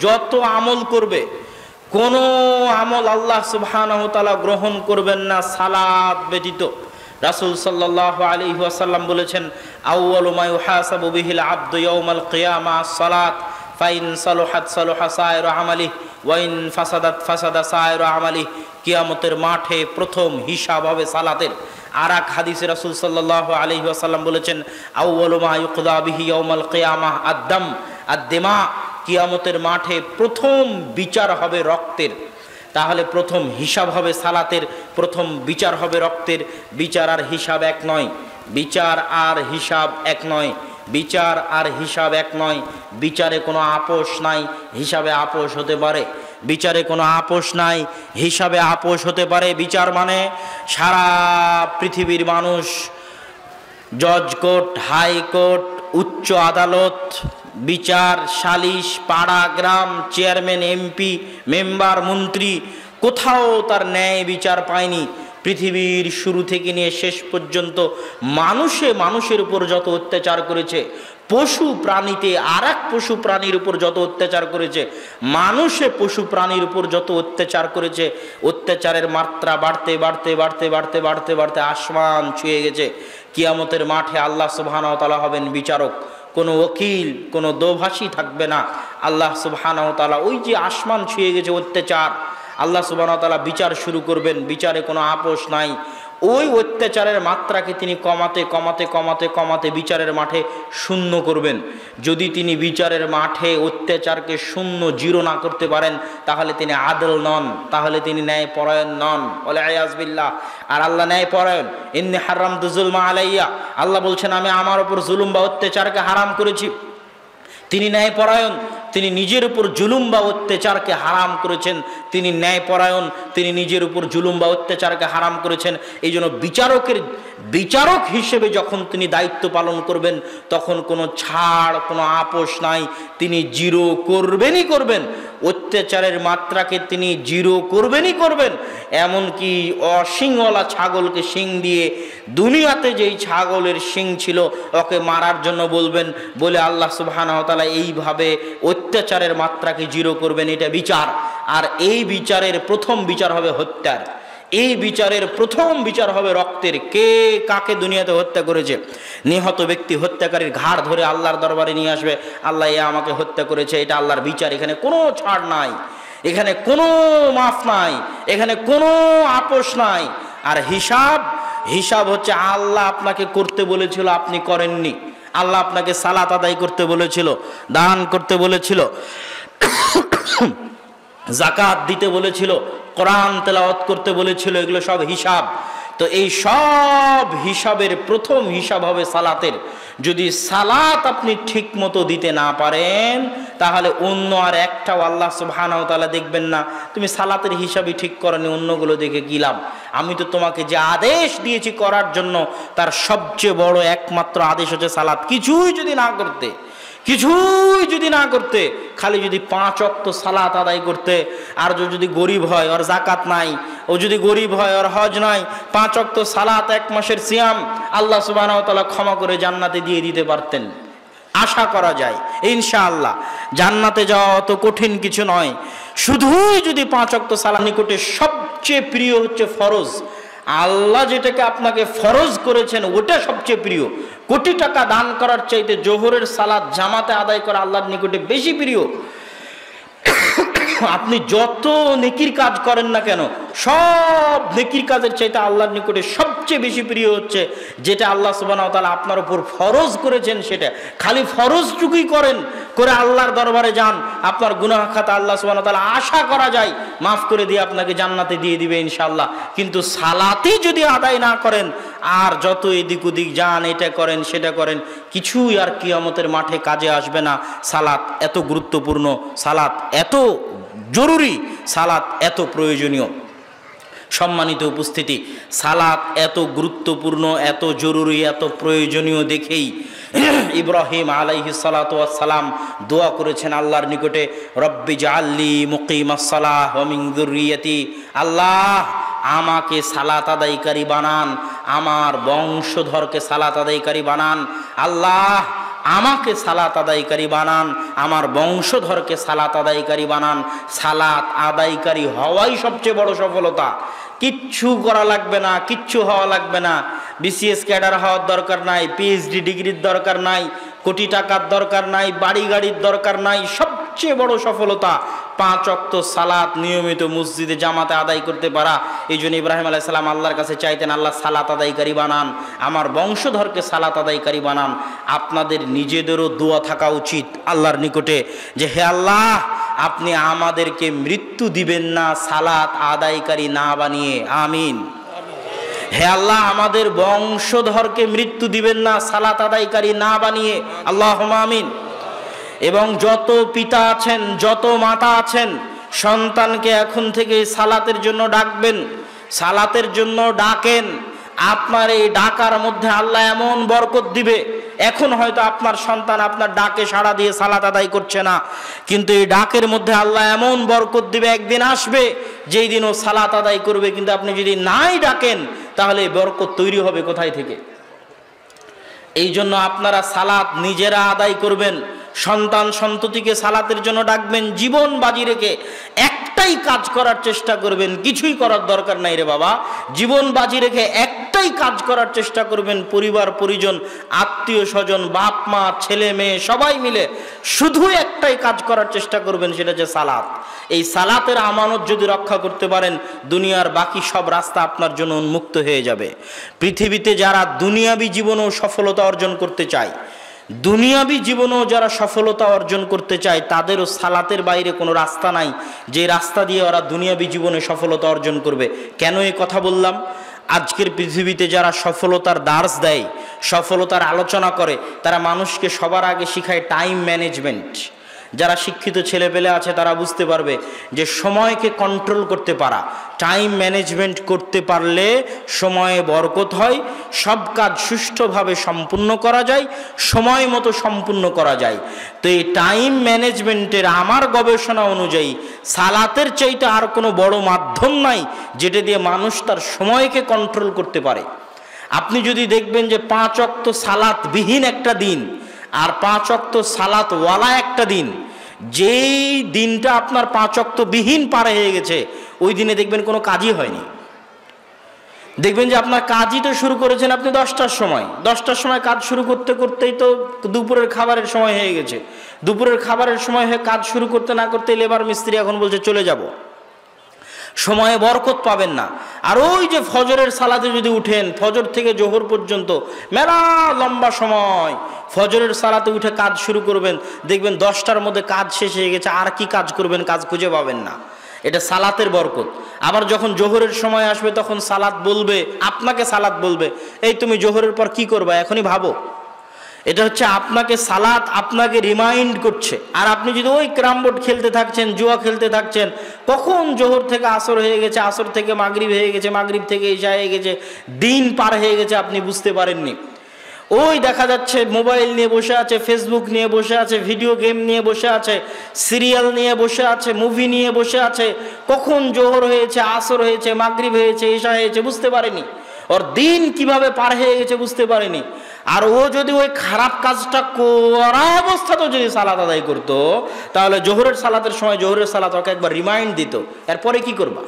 যত আমল করবে, কোনো আমল আল্লাহ সুবহানাহু ওয়া তাআলা গ্রহণ করবেন না সালাত ব্যতীত। রাসূল সাল্লাল্লাহু আলাইহি ওয়াসাল্লাম বলেছেন, আউয়ালু মা ইউহাসাবু বিহিল আবদু ইয়াউমাল কিয়ামাহ সালাত, ফাইন সালুহাত সালুহা সাইরু আমালিহি ওয়া ইন ফাসাদাত ফাসাদা সাইরু আমালিহি। কিয়ামতের মাঠে প্রথম হিসাব হবে সালাতের। আর এক হাদিসে রাসূল সাল্লাল্লাহু আলাইহি ওয়াসাল্লাম বলেছেন, আউয়ালু মা ইউকদা বিহি ইয়াউমাল কিয়ামাহ আদ-দাম আদ-দিমা। কিয়ামতের মাঠে প্রথম বিচার হবে রক্তের। তাহলে প্রথম হিসাব হবে সালাতের, প্রথম বিচার হবে রক্তের। বিচার আর হিসাব এক নয়, বিচার আর হিসাব এক নয়, বিচার আর হিসাব এক নয়। বিচারে কোনো আপোষ নাই, হিসাবে আপোষ হতে পারে। বিচারে কোনো আপোষ নাই, হিসাবে আপোষ হতে পারে। বিচার মানে সারা পৃথিবীর মানুষ, জজ কোর্ট, হাইকোর্ট, উচ্চ আদালত, বিচার, সালিশ, পাড়া, গ্রাম, চেয়ারম্যান, এমপি, মেম্বার, মন্ত্রী, কোথাও তার ন্যায় বিচার পায়নি। পৃথিবীর শুরু থেকে নিয়ে শেষ পর্যন্ত মানুষের উপর যত অত্যাচার করেছে, পশু প্রাণীতে আর এক পশু প্রাণীর উপর যত অত্যাচার করেছে, মানুষে পশু প্রাণীর উপর যত অত্যাচার করেছে, অত্যাচারের মাত্রা বাড়তে বাড়তে বাড়তে বাড়তে বাড়তে বাড়তে আসমান ছুঁয়ে গেছে। কিয়ামতের মাঠে আল্লাহ সুবহানাহু ওয়া তাআলা হবেন বিচারক। কোনো ওকিল, কোনো দোভাষী থাকবে না। আল্লাহ সুবহানাহু ওয়া তাআলা ওই যে আসমান ছুঁয়ে গেছে অত্যাচার, আল্লাহ সুবহানাহু ওয়া তাআলা বিচার শুরু করবেন। বিচারে কোনো আপোষ নাই। ওই অত্যাচারের মাত্রাকে তিনি কমাতে কমাতে কমাতে কমাতে বিচারের মাঠে শূন্য করবেন। যদি তিনি বিচারের মাঠে অত্যাচারকে শূন্য, জিরো না করতে পারেন, তাহলে তিনি আদল নন, তাহলে তিনি ন্যায়পরায়ণ নন। ওয়া ইয়াজ বিল্লাহ। আর আল্লাহ ন্যায়পরায়ণ। ইন্নী হারামতু যুলমা আলাইয়া, আল্লাহ বলছেন আমি আমার উপর জুলুম বা অত্যাচারকে হারাম করেছি। তিনি ন্যায়পরায়ণ, তিনি নিজের উপর জুলুম বা অত্যাচারকে হারাম করেছেন। তিনি ন্যায়পরায়ণ, তিনি নিজের উপর জুলুম বা অত্যাচারকে হারাম করেছেন। এই জন্য বিচারক হিসেবে যখন তিনি দায়িত্ব পালন করবেন, তখন কোনো ছাড়, কোনো আপোষ নাই। তিনি জিরো করবেনই করবেন, অত্যাচারের মাত্রাকে তিনি জিরো করবেনই করবেন। এমনকি অশিংওয়ালা ছাগলকে শিং দিয়ে, দুনিয়াতে যেই ছাগলের শিং ছিল ওকে মারার জন্য বলবেন, বলে আল্লাহ সুবহানাহু ওয়া তাআলা এইভাবে অত্যাচারের মাত্রাকে জিরো করবেন। এটা বিচার। আর এই বিচারের প্রথম বিচার হবে হত্যার। এই বিচারের প্রথম বিচার হবে রক্তের। কে কাকে দুনিয়াতে হত্যা করেছে, নিহত ব্যক্তি হত্যাকারীর ঘাড় ধরে আল্লাহর দরবারে নিয়ে আসবে, আল্লাহ এ আমাকে হত্যা করেছে, এটা আল্লাহর বিচার। এখানে কোনো ছাড় নাই। এখানে কোনো মাফ নাই, এখানে কোনো আপোষ নাই। আর হিসাব হচ্ছে আল্লাহ আপনাকে করতে বলেছিল, আপনি করেননি। আল্লাহ আপনাকে সালাত আদায় করতে বলেছিল, দান করতে বলেছিল, যাকাত দিতে বলেছিল, কোরআন তেলাওয়াত করতে বলেছিল, এগুলো সব হিসাব। তো এই সব হিসাবের প্রথম হিসাব হবে সালাতের। যদি সালাত আপনি ঠিক মতো দিতে না পারেন, তাহলে অন্য আর একটাও আল্লাহ সুবহানাহু ওয়া তাআলা দেখবেন না। তুমি সালাতের হিসাবই ঠিক করনি, অন্যগুলো দেখে কি লাভ? আমি তো তোমাকে যে আদেশ দিয়েছি করার জন্য, তার সবচেয়ে বড় একমাত্র আদেশ হচ্ছে সালাত। কিছুই যদি না করতে, খালি যদি 5 ওয়াক্ত সালাত আদায় করতে, আর যদি গরিব হয় ওর যাকাত নাই, ও যদি গরিব হয় ওর হজ নাই, 5 ওয়াক্ত সালাত, 1 মাসের সিয়াম, আল্লাহ সুবহানাহু ওয়া তাআলা ক্ষমা করে জান্নাতে দিয়ে দিতে পারতেন। আশা করা যায় ইনশাআল্লাহ। জান্নাতে যাওয়া অত কঠিন কিছু নয়। শুধুই যদি 5 ওয়াক্ত সালাত, নিকটে সবচেয়ে প্রিয় হচ্ছে ফরজ। আল্লাহ যেটাকে আপনাকে ফরজ করেছেন ওটা সবচেয়ে প্রিয়। কোটি টাকা দান করার চাইতে জোহরের সালাত জামাতে আদায় করা আল্লাহর নিকটে বেশি প্রিয়। আপনি যত নেকির কাজ করেন না কেন, সব নেকির কাজের চাইতে আল্লাহর নিকটে সবচেয়ে বেশি প্রিয় হচ্ছে যেটা আল্লাহ সুবহানাহু ওয়া তাআলা আপনার উপর ফরজ করেছেন। সেটা খালি ফরজটুকুই করেন, করে আল্লাহর দরবারে যান, আপনার গুনাহ খাতা আল্লাহ সুবহানাহু ওয়া তাআলা আশা করা যায় মাফ করে দিয়ে আপনাকে জান্নাতে দিয়ে দিবে ইনশাআল্লাহ। কিন্তু সালাতই যদি আদায় না করেন, আর যত এদিক ওদিক যান, এটা করেন সেটা করেন, কিছুই আর কিয়ামতের মাঠে কাজে আসবে না। সালাত এত গুরুত্বপূর্ণ, সালাত এত জরুরি, সালাত এত প্রয়োজনীয়। সম্মানিত উপস্থিতি, সালাত এত গুরুত্বপূর্ণ, এত জরুরি, এত প্রয়োজনীয় দেখেই ইব্রাহিম আলাইহিস সালাতু ওয়াস সালাম দোয়া করেছেন আল্লাহর নিকটে, রব্বি জাআলনি মুকিমাস সালাহ ওয়া মিন যুররিয়াতি, আল্লাহ আমাকে সালাত আদায়কারী বানান, আমার বংশধরকে সালাত আদায়কারী বানান। আল্লাহ আমাকে সালাত আদায়কারী বানান, আমার বংশধরকে সালাত আদায়কারী বানান। সালাত আদায়কারী হওয়াই সবচেয়ে বড় সফলতা। কিচ্ছু করা লাগবে না, কিচ্ছু হওয়া লাগবে না। বিসিএস ক্যাডার হওয়ার দরকার নাই, পিএইচডি ডিগ্রির দরকার নাই, কোটি টাকার দরকার নাই, বাড়ি গাড়ির দরকার নাই। সবচেয়ে বড় সফলতা 5 ওয়াক্ত সালাত নিয়মিত মসজিদে জামাতে আদায় করতে পারা। এই জন্য ইব্রাহিম আলাইহিস সালাম আল্লাহর কাছে চাইতেন, আল্লাহ সালাত আদায়কারী বানান, আমার বংশধরকে সালাত আদায়কারী বানান। আপনাদের নিজেদেরও দোয়া থাকা উচিত আল্লাহর নিকটে যে হে আল্লাহ, আপনি আমাদেরকে মৃত্যু দিবেন না সালাত আদায়কারী না বানিয়ে, আমিন। হে আল্লাহ, আমাদের বংশধরকে মৃত্যু দিবেন না সালাত আদায়কারী না বানিয়ে, আল্লাহুম্মা আমিন। এবং যত পিতা আছেন, যত মাতা আছেন, সন্তানকে এখন থেকে সালাতের জন্য ডাকবেন, সালাতের জন্য ডাকেন। আপনার এই ডাকার মধ্যে আল্লাহ এমন বরকত দিবে। এখন হয়তো আপনার সন্তান আপনার ডাকে সাড়া দিয়ে সালাত আদায় করছে না, কিন্তু এই ডাকের মধ্যে আল্লাহ এমন বরকত দিবে, একদিন আসবে যেই দিন ও সালাত আদায় করবে। কিন্তু আপনি যদি নাই ডাকেন, তাহলে এই বরকত তৈরি হবে কোথায় থেকে? এই জন্য আপনারা সালাত নিজেরা আদায় করবেন, সন্তান সন্ততিকে সালাতের জন্য ডাকবেন, জীবন বাজি রেখে একটাই কাজ করার চেষ্টা করবেন। কিছুই করার দরকার নাই রে বাবা, জীবন বাজি রেখে একটাই কাজ করার চেষ্টা করবেন। পরিবার পরিজন, আত্মীয় স্বজন, বাপ মা, ছেলে মেয়ে সবাই মিলে শুধু একটাই কাজ করার চেষ্টা করবেন, সেটা হচ্ছে সালাত। এই সালাতের আমানত যদি রক্ষা করতে পারেন, দুনিয়ার বাকি সব রাস্তা আপনার জন্য উন্মুক্ত হয়ে যাবে। পৃথিবীতে যারা দুনিয়াবী জীবনেও সফলতা অর্জন করতে চায়, দুনিয়াবী জীবনেও যারা সফলতা অর্জন করতে চায়, তাদেরও সালাতের বাইরে কোনো রাস্তা নাই যে রাস্তা দিয়ে ওরা দুনিয়াবী জীবনে সফলতা অর্জন করবে। কেন এই কথা বললাম? আজকের পৃথিবীতে যারা সফলতার দার্স দেয়, সফলতার আলোচনা করে, তারা মানুষকে সবার আগে শিখায় টাইম ম্যানেজমেন্ট। যারা শিক্ষিত ছেলেপেলে আছে তারা বুঝতে পারবে যে সময়কে কন্ট্রোল করতে পারা, টাইম ম্যানেজমেন্ট করতে পারলে সময়ে বরকত হয়, সব কাজ সুষ্ঠুভাবে সম্পূর্ণ করা যায়, সময় মতো সম্পূর্ণ করা যায়। তো এই টাইম ম্যানেজমেন্টের আমার গবেষণা অনুযায়ী সালাতের চাইতে আর কোনো বড় মাধ্যম নাই যেটা দিয়ে মানুষ তার সময়কে কন্ট্রোল করতে পারে। আপনি যদি দেখবেন যে 5 ওয়াক্ত সালাত বিহীন একটা দিন আর 5 ওয়াক্ত সালাত ওয়ালা একটা দিন, যেই দিনটা আপনার 5 ওয়াক্ত বিহীন পার হয়ে গেছে, ওই দিনে দেখবেন কোনো কাজই হয়নি। দেখবেন যে আপনার কাজই তো শুরু করেছেন আপনি 10টার সময়, 10টার সময় কাজ শুরু করতে করতেই তো দুপুরের খাবারের সময় হয়ে গেছে। দুপুরের খাবারের সময় হয়ে কাজ শুরু করতে না করতে লেবার মিস্ত্রি এখন বলছে চলে যাব, সময়ে বরকত পাবেন না। আর ওই যে ফজরের সালাতে যদি উঠেন, ফজর থেকে জোহর পর্যন্ত মেলা লম্বা সময় ফজরের সালাতে উঠে কাজ শুরু করবেন, দেখবেন 10টার মধ্যে কাজ শেষ হয়ে গেছে, আর কি কাজ করবেন, কাজ খুঁজে পাবেন না। এটা সালাতের বরকত। আবার যখন জোহরের সময় আসবে তখন সালাত বলবে, আপনাকে সালাত বলবে, এই তুমি জোহরের পর কি করবা এখনই ভাবো। এটা হচ্ছে আপনাকে সালাত আপনাকে রিমাইন্ড করছে। আর আপনি যদি ওই ক্যারাম বোর্ড খেলতে থাকছেন, জুয়া খেলতে থাকছেন, কখন জোহর থেকে আসর হয়ে গেছে, আসর থেকে মাগরিব হয়ে গেছে, মাগরিব থেকে ইশা হয়ে গেছে, দিন পার হয়ে গেছে, আপনি বুঝতে পারেননি। ওই দেখা যাচ্ছে মোবাইল নিয়ে বসে আছে, ফেসবুক নিয়ে বসে আছে, ভিডিও গেম নিয়ে বসে আছে, সিরিয়াল নিয়ে বসে আছে, মুভি নিয়ে বসে আছে, কখন জোহর হয়েছে, আসর হয়েছে, মাগরিব হয়েছে, ইশা হয়েছে, বুঝতে পারেনি। ওর দিন কিভাবে পার হয়ে গেছে বুঝতে পারেনি। আর ও যদি ওই খারাপ কাজটা করা অবস্থাতেও যদি সালাত আদায় করতো, তাহলে জোহরের সালাতের সময় জোহরের সালাত ওকে একবার রিমাইন্ড দিত, এরপরে কি করবা।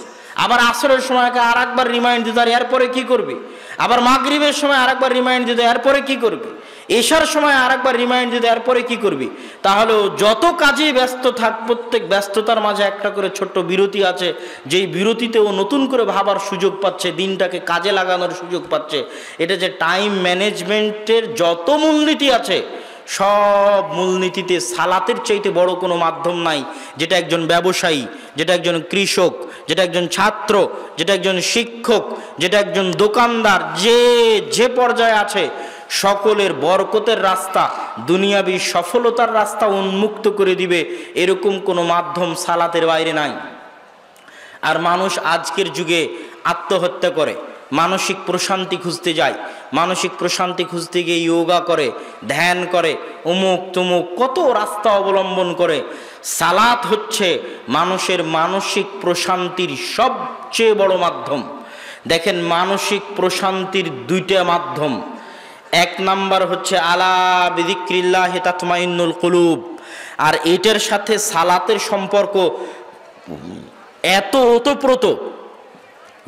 আবার আসরের সময় আর একবার রিমাইন্ড দিত, আর এরপরে কি করবি। আবার মাগরিবের সময় আর একবার রিমাইন্ড দিত, এরপরে কি করবি। এশার সময় আর একবার রিমাইন্ড দিত, এরপরে কি করবি। তাহলে যত কাজে ব্যস্ত থাক, প্রত্যেক ব্যস্ততার মাঝে একটা করে ছোট্ট বিরতি আছে, যেই বিরতিতে ও নতুন করে ভাবার সুযোগ পাচ্ছে, দিনটাকে কাজে লাগানোর সুযোগ পাচ্ছে। এটা যে টাইম ম্যানেজমেন্টের যত মূলনীতি আছে, সব মূলনীতিতে সালাতের চাইতে বড় কোনো মাধ্যম নাই, যেটা একজন ব্যবসায়ী, যেটা একজন কৃষক, যেটা একজন ছাত্র, যেটা একজন শিক্ষক, যেটা একজন দোকানদার, যে পর্যায়ে আছে, সকলের বরকতের রাস্তা, দুনিয়াবী সফলতার রাস্তা উন্মুক্ত করে দিবে, এরকম কোনো মাধ্যম সালাতের বাইরে নাই। আর মানুষ আজকের যুগে আত্মহত্যা করে, মানসিক প্রশান্তি খুঁজতে যায়, মানসিক প্রশান্তি খুঁজতে গিয়ে যোগা করে, ধ্যান করে, অমুক তমুক কত রাস্তা অবলম্বন করে। সালাত হচ্ছে মানুষের মানসিক প্রশান্তির সবচেয়ে বড় মাধ্যম। দেখেন, মানসিক প্রশান্তির দুইটা মাধ্যম। এক নাম্বার হচ্ছে আলা বিযিক্রিল্লাহি তাতমাইন্নুল কুলুব। আর এটার সাথে সালাতের সম্পর্ক এত ওতপ্রোত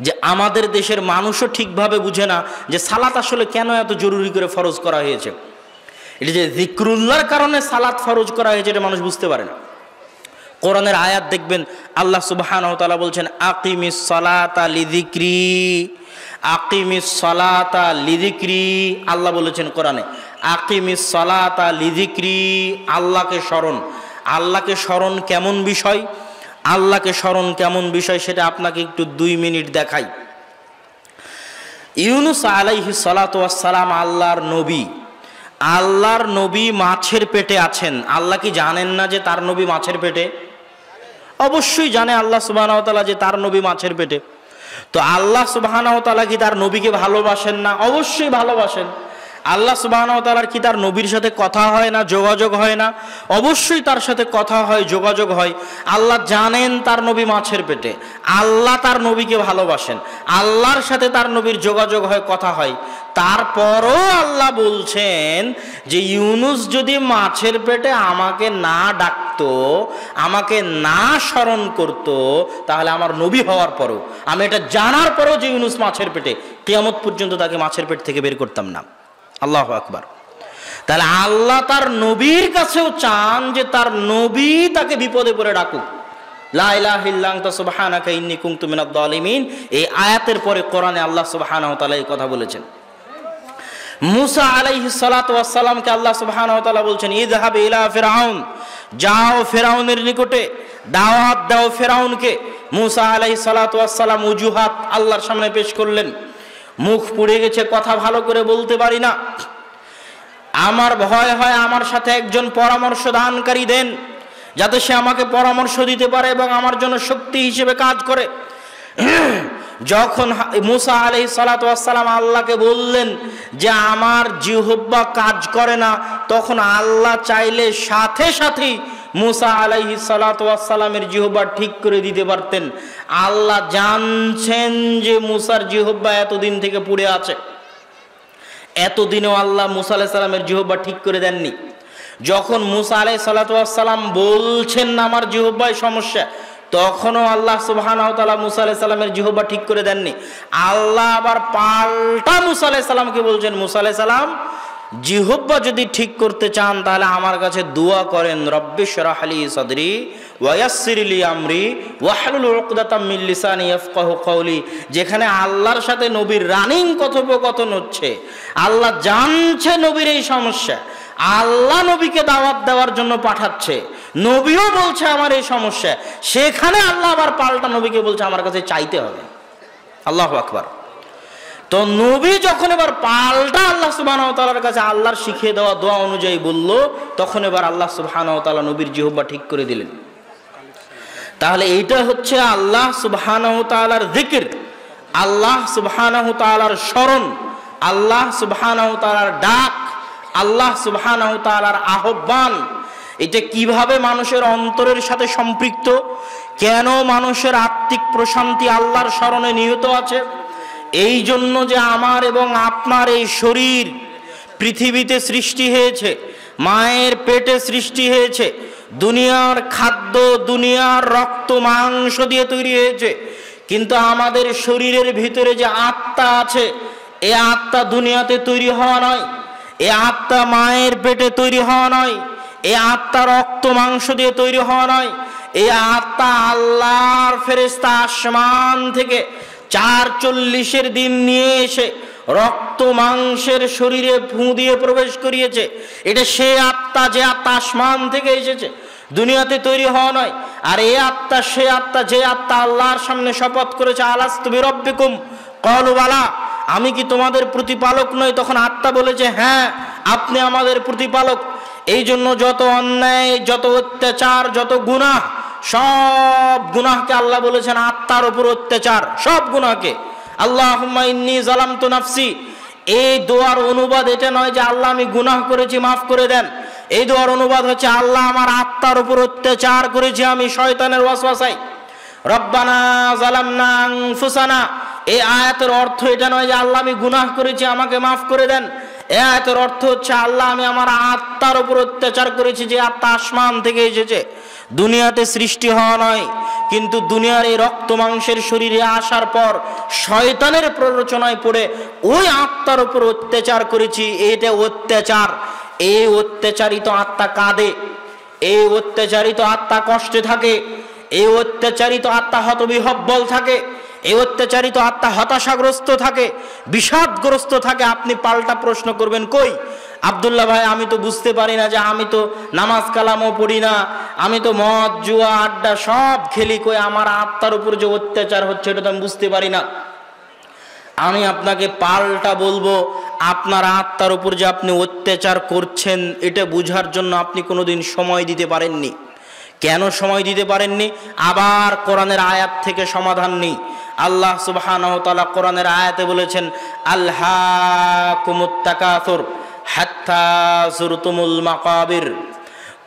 যে আমাদের দেশের মানুষও ঠিকভাবে বুঝে না যে সালাত আসলে কেন এত জরুরি করে ফরজ করা হয়েছে। এটা যে যিকরুল্লাহর কারণে সালাত ফরজ করা হয়েছে, এটা মানুষ বুঝতে পারে না। কোরআনের আয়াত দেখবেন, আল্লাহ সুবহানাহু ওয়া তাআলা বলছেন আকিমিস সালাতা লিযিকরি, আকিমিস সালাতা লিযিকরি। আল্লাহ বলেছেন কোরআনে আকিমিস সালাতা লিযিকরি, আল্লাহকে স্মরণ। আল্লাহকে স্মরণ কেমন বিষয়, আল্লাহকে স্মরণ কেমন বিষয় সেটা আপনাকে একটু 2 মিনিট দেখাই। ইউনুস আলাইহিস সালাতু ওয়াস সালাম আল্লাহর নবী, আল্লাহর নবী মাছের পেটে আছেন। আল্লাহ কি জানেন না যে তার নবী মাছের পেটে? অবশ্যই জানে আল্লাহ সুবহানাহু ওয়া তাআলা যে তার নবী মাছের পেটে। তো আল্লাহ সুবহানাহু ওয়া তাআলা কি তার নবীকে ভালোবাসেন না? অবশ্যই ভালোবাসেন। আল্লাহ সুবহানাহু ওয়া তাআলার কি তার নবীর সাথে কথা হয় না, যোগাযোগ হয় না? অবশ্যই তার সাথে কথা হয়, যোগাযোগ হয়। আল্লাহ জানেন তার নবী মাছের পেটে, আল্লাহ তার নবীকে ভালোবাসেন, আল্লাহর সাথে তার নবীর যোগাযোগ হয়, কথা হয়। তারপরও আল্লাহ বলছেন যে ইউনুস যদি মাছের পেটে আমাকে না ডাকতো, আমাকে না স্মরণ করতো, তাহলে আমার নবী হওয়ার পরও, আমি এটা জানার পরও যে ইউনুস মাছের পেটে, কিয়ামত পর্যন্ত তাকে মাছের পেট থেকে বের করতাম না। আল্লাহু আকবার। তাহলে আল্লাহ তার নবীর কাছেও চান যে তার নবী তাকে বিপদে পড়ে ডাকুক। লা ইলাহা ইল্লা আনতা সুবহানাকা ইন্নী কুনতু মিনাজ জালিমিন। এই আয়াতের পরে কোরআনে আল্লাহ সুবহানাহু ওয়া তাআলা এই কথা বলেছেন। মুসা আলাইহিস সালাতু ওয়াস সালামকে আল্লাহ সুবহানাহু ওয়া তাআলা বলছেন ইযহাব ইলা ফিরআউন, যাও ফিরআউনের নিকটে, দাওয়াত দাও ফিরআউনকে। মুসা আলাইহিস সালাতু ওয়াস সালাম উজুহাত আল্লাহর সামনে পেশ করলেন। মুখ পুড়ে গেছে, কথা ভালো করে বলতে পারি না, আমার ভয় হয় আমার সাথে একজন পরামর্শ দানকারী দেন, যাতে সে আমাকে পরামর্শ দিতে পারে এবং আমার জন্য শক্তি হিসেবে কাজ করে। যখন মুসা আলাইহিস সালাতু ওয়াস সালাম আল্লাহকে বললেন যে আমার জিহ্বা কাজ করে না, তখন আল্লাহ চাইলে সাথে সাথেই মুসা আলাইহিস সালাতু ওয়াস সালামের জিহ্বা ঠিক করে দিতে পারতেন। আল্লাহ জানছেন যে মুসার জিহ্বা এতদিন থেকে পুড়ে আছে, এতদিনেও আল্লাহ মুসা আলাইহিস সালামের জিহ্বা ঠিক করে দেননি। যখন মুসা আলাইহিস সালাতু ওয়াস সালাম বলছেন না আমার জিহ্বায় সমস্যা, তখনও আল্লাহ সুবহানাহু ওয়া তাআলা মুসা আলাইহিস সালামের জিহ্বা ঠিক করে দেননি। আল্লাহ আবার পাল্টা মুসা আলাইহিস সালামকে বলছেন, মুসা আলাইহিস সালাম জিহ্বা যদি ঠিক করতে চান তাহলে আমার কাছে দোয়া করেন, রব্বি শরহ লি সদরি ওয়া ইয়াসসির লি আমরি ওয়াহলুল উকদাতাম মিন লিসানি ইয়াফকাহু কওলি। যেখানে আল্লাহর সাথে নবীর রানিং কথোপকথন হচ্ছে, আল্লাহ জানছে নবীর এই সমস্যা, আল্লাহ নবীকে দাওয়াত দেওয়ার জন্য পাঠাচ্ছে, নবীও বলছে আমার এই সমস্যা, সেখানে আল্লাহ আবার পাল্টা নবীকে বলছে আমার কাছে চাইতে হবে। আল্লাহু আকবার। তো নবী যখন এবার পাল্টা আল্লাহ সুবহানাহু ওয়া তাআলার কাছে আল্লাহর শিখিয়ে দেওয়া দোয়া অনুযায়ী বলল, তখন এবার আল্লাহ সুবহানাহু ওয়া তাআলা নবীর জিহ্বা ঠিক করে দিলেন। তাহলে এইটা হচ্ছে আল্লাহ সুবহানাহু ওয়া তাআলার জিকির, আল্লাহ সুবহানাহু ওয়া তাআলার স্মরণ, আল্লাহ সুবহানাহু ওয়া তাআলার ডাক, আল্লাহ সুবহানাহু ওয়া তাআলার আহ্বান। এটা কিভাবে মানুষের অন্তরের সাথে সম্পৃক্ত, কেন মানুষের আত্মিক প্রশান্তি আল্লাহর স্মরণে নিহিত আছে? এই জন্য যে আমার এবং আপনার এই শরীর পৃথিবীতে সৃষ্টি হয়েছে, মায়ের পেটে সৃষ্টি হয়েছে, দুনিয়ার খাদ্য, দুনিয়ার রক্ত মাংস দিয়ে তৈরি হয়েছে, কিন্তু আমাদের শরীরের ভিতরে যে আত্মা আছে, এ আত্মা দুনিয়াতে তৈরি হওয়া নয়, এ আত্মা মায়ের পেটে তৈরি হওয়া নয়, এ আত্মা রক্ত মাংস দিয়ে তৈরি হওয়া নয়, এ আত্মা আল্লাহর ফেরেশতা আসমান থেকে ৪৪ দিন নিয়ে এসে রক্ত মাংসের শরীরে ফু দিয়ে প্রবেশ করিয়েছে। এটা সে আত্মা, যে আত্মা আসমান থেকে এসেছে, দুনিয়াতে তৈরি হওয়া নয়। আর এই আত্মা সে আত্মা, যে আত্মা আল্লাহর সামনে শপথ করেছে, আলাস্তু বিরাব্বিকুম ক্বালু বালা, আমি কি তোমাদের প্রতিপালক নই? তখন আত্মা বলেছে, হ্যাঁ আপনি আমাদের প্রতিপালক। এই জন্য যত অন্যায়, যত অত্যাচার, যত গুনাহ, সব গুনাহকে আল্লাহ বলেছেন আত্মার উপর অত্যাচার, সব গুনাহকে। আল্লাহুম্মা ইন্নী যালামতু নাফসি, এই দোয়ার অনুবাদ এটা নয় যে আল্লাহ আমি গুনাহ করেছি মাফ করে দেন, এই দোয়ার অনুবাদ হচ্ছে আল্লাহ আমার আত্মার উপর অত্যাচার করেছি আমি শয়তানের ওয়াসওয়াসায়। রব্বানা যালামনা আনফুসানা, এই আয়াতের অর্থ এটা নয় যে আল্লাহ আমি গুনাহ করেছি আমাকে মাফ করে দেন, এই আয়াতের অর্থ হচ্ছে আল্লাহ আমি আমার আত্মার উপর অত্যাচার করেছি, যে আত্মা আসমান থেকে এসেছে, দুনিয়াতে সৃষ্টি হওয়া নয়। কিন্তু দুনিয়ার এই রক্ত মাংসের শরীরে আসার পর শয়তানের প্ররোচনায় পড়ে ওই আত্মার উপর অত্যাচার করেছি। এটা অত্যাচার। এই অত্যাচারিত আত্মা কাঁদে, এই অত্যাচারিত আত্মা কষ্টে থাকে, এই অত্যাচারিত আত্মা হতবিহ্বল থাকে, এই অত্যাচারিত আত্মা হতাশাগ্রস্ত থাকে, বিষাদগ্রস্ত থাকে। আপনি পাল্টা প্রশ্ন করবেন, কই আব্দুল্লাহ ভাই, আমি তো বুঝতে পারি না, যে আমি তো নামাজ কালামও পড়ি না, আমি তো মদ জুয়া আড্ডা সব খেলি, কই আমার আত্মার উপর যে অত্যাচার হচ্ছে এটা তো আমি বুঝতে পারি না। আমি আপনাকে পাল্টা বলবো, আপনার আত্মার উপর যে আপনি অত্যাচার করছেন এটা বুঝার জন্য আপনি কোনোদিন সময় দিতে পারেননি। কেন সময় দিতে পারেননি? আবার কোরআনের আয়াত থেকে সমাধান নেই। আল্লাহ সুবহানাহু ওয়া তাআলা কোরআনের আয়াতে বলেছেন, আলহাকুমুত তাকাসুর হাত্তা যুরতুমুল মাকাবির,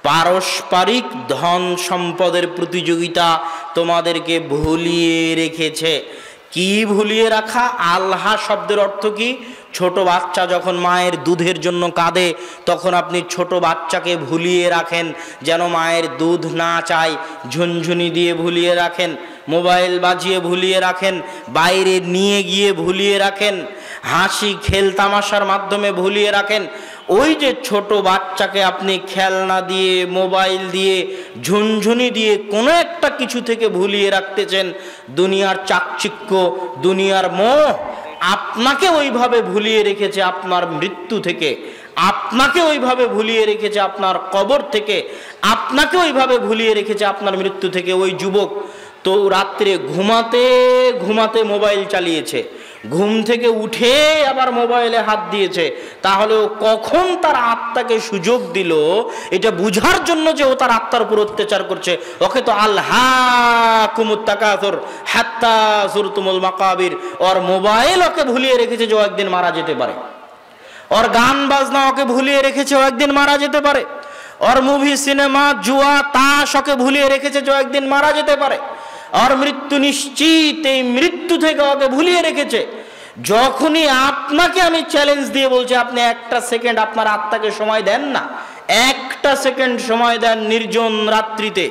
পারস্পরিক ধন সম্পদের প্রতিযোগিতা তোমাদেরকে ভুলিয়ে রেখেছে। কি ভুলিয়ে রাখা? আল্লাহ শব্দের অর্থ কি? ছোট বাচ্চা যখন মায়ের দুধের জন্য কাঁদে, তখন আপনি ছোট বাচ্চাকে ভুলিয়ে রাখেন যেন মায়ের দুধ না চায়, ঝুনঝুনি দিয়ে ভুলিয়ে রাখেন, মোবাইল বাজিয়ে ভুলিয়ে রাখেন, বাইরে নিয়ে গিয়ে ভুলিয়ে রাখেন, হাসি খেল তামাশার মাধ্যমে ভুলিয়ে রাখেন। ওই যে ছোট বাচ্চাকে আপনি খেলনা দিয়ে, মোবাইল দিয়ে, ঝুনঝুনি দিয়ে কোনো একটা কিছু থেকে ভুলিয়ে রাখতেছেন, দুনিয়ার চাকচিক্য, দুনিয়ার মোহ আপনাকে ওইভাবে ভুলিয়ে রেখেছে আপনার মৃত্যু থেকে, আপনাকে ওইভাবে ভুলিয়ে রেখেছে আপনার কবর থেকে, আপনাকে ওইভাবে ভুলিয়ে রেখেছে আপনার মৃত্যু থেকে। ওই যুবক তো রাত্রে ঘুমাতে ঘুমাতে মোবাইল চালিয়েছে, ঘুম থেকে উঠে আবার মোবাইলে হাত দিয়েছে, তাহলে ও কখন তার আত্মাকে সুযোগ দিল এটা বুঝার জন্য যে ও তার আত্মার উপর অত্যাচার করছে? ওকে তো আলহাকুমুত তাকাসুর হাত্তা যুরতুমুল মাকাবির, ওর মোবাইল ওকে ভুলিয়ে রেখেছে যে ও একদিন মারা যেতে পারে, ওর গান বাজনা ওকে ভুলিয়ে রেখেছে ও একদিন মারা যেতে পারে, ওর মুভি সিনেমা জুয়া তাস ওকে ভুলিয়ে রেখেছে যে ও একদিন মারা যেতে পারে, আর মৃত্যু নিশ্চিত, এই মৃত্যু থেকে ওকে ভুলিয়ে রেখেছে। যখনই আপনাকে আমি চ্যালেঞ্জ দিয়ে বলছি আপনি একটা সেকেন্ড আপনার আত্মাকে সময় দেন না, একটা সেকেন্ড সময় দেন নির্জন রাত্রিতে,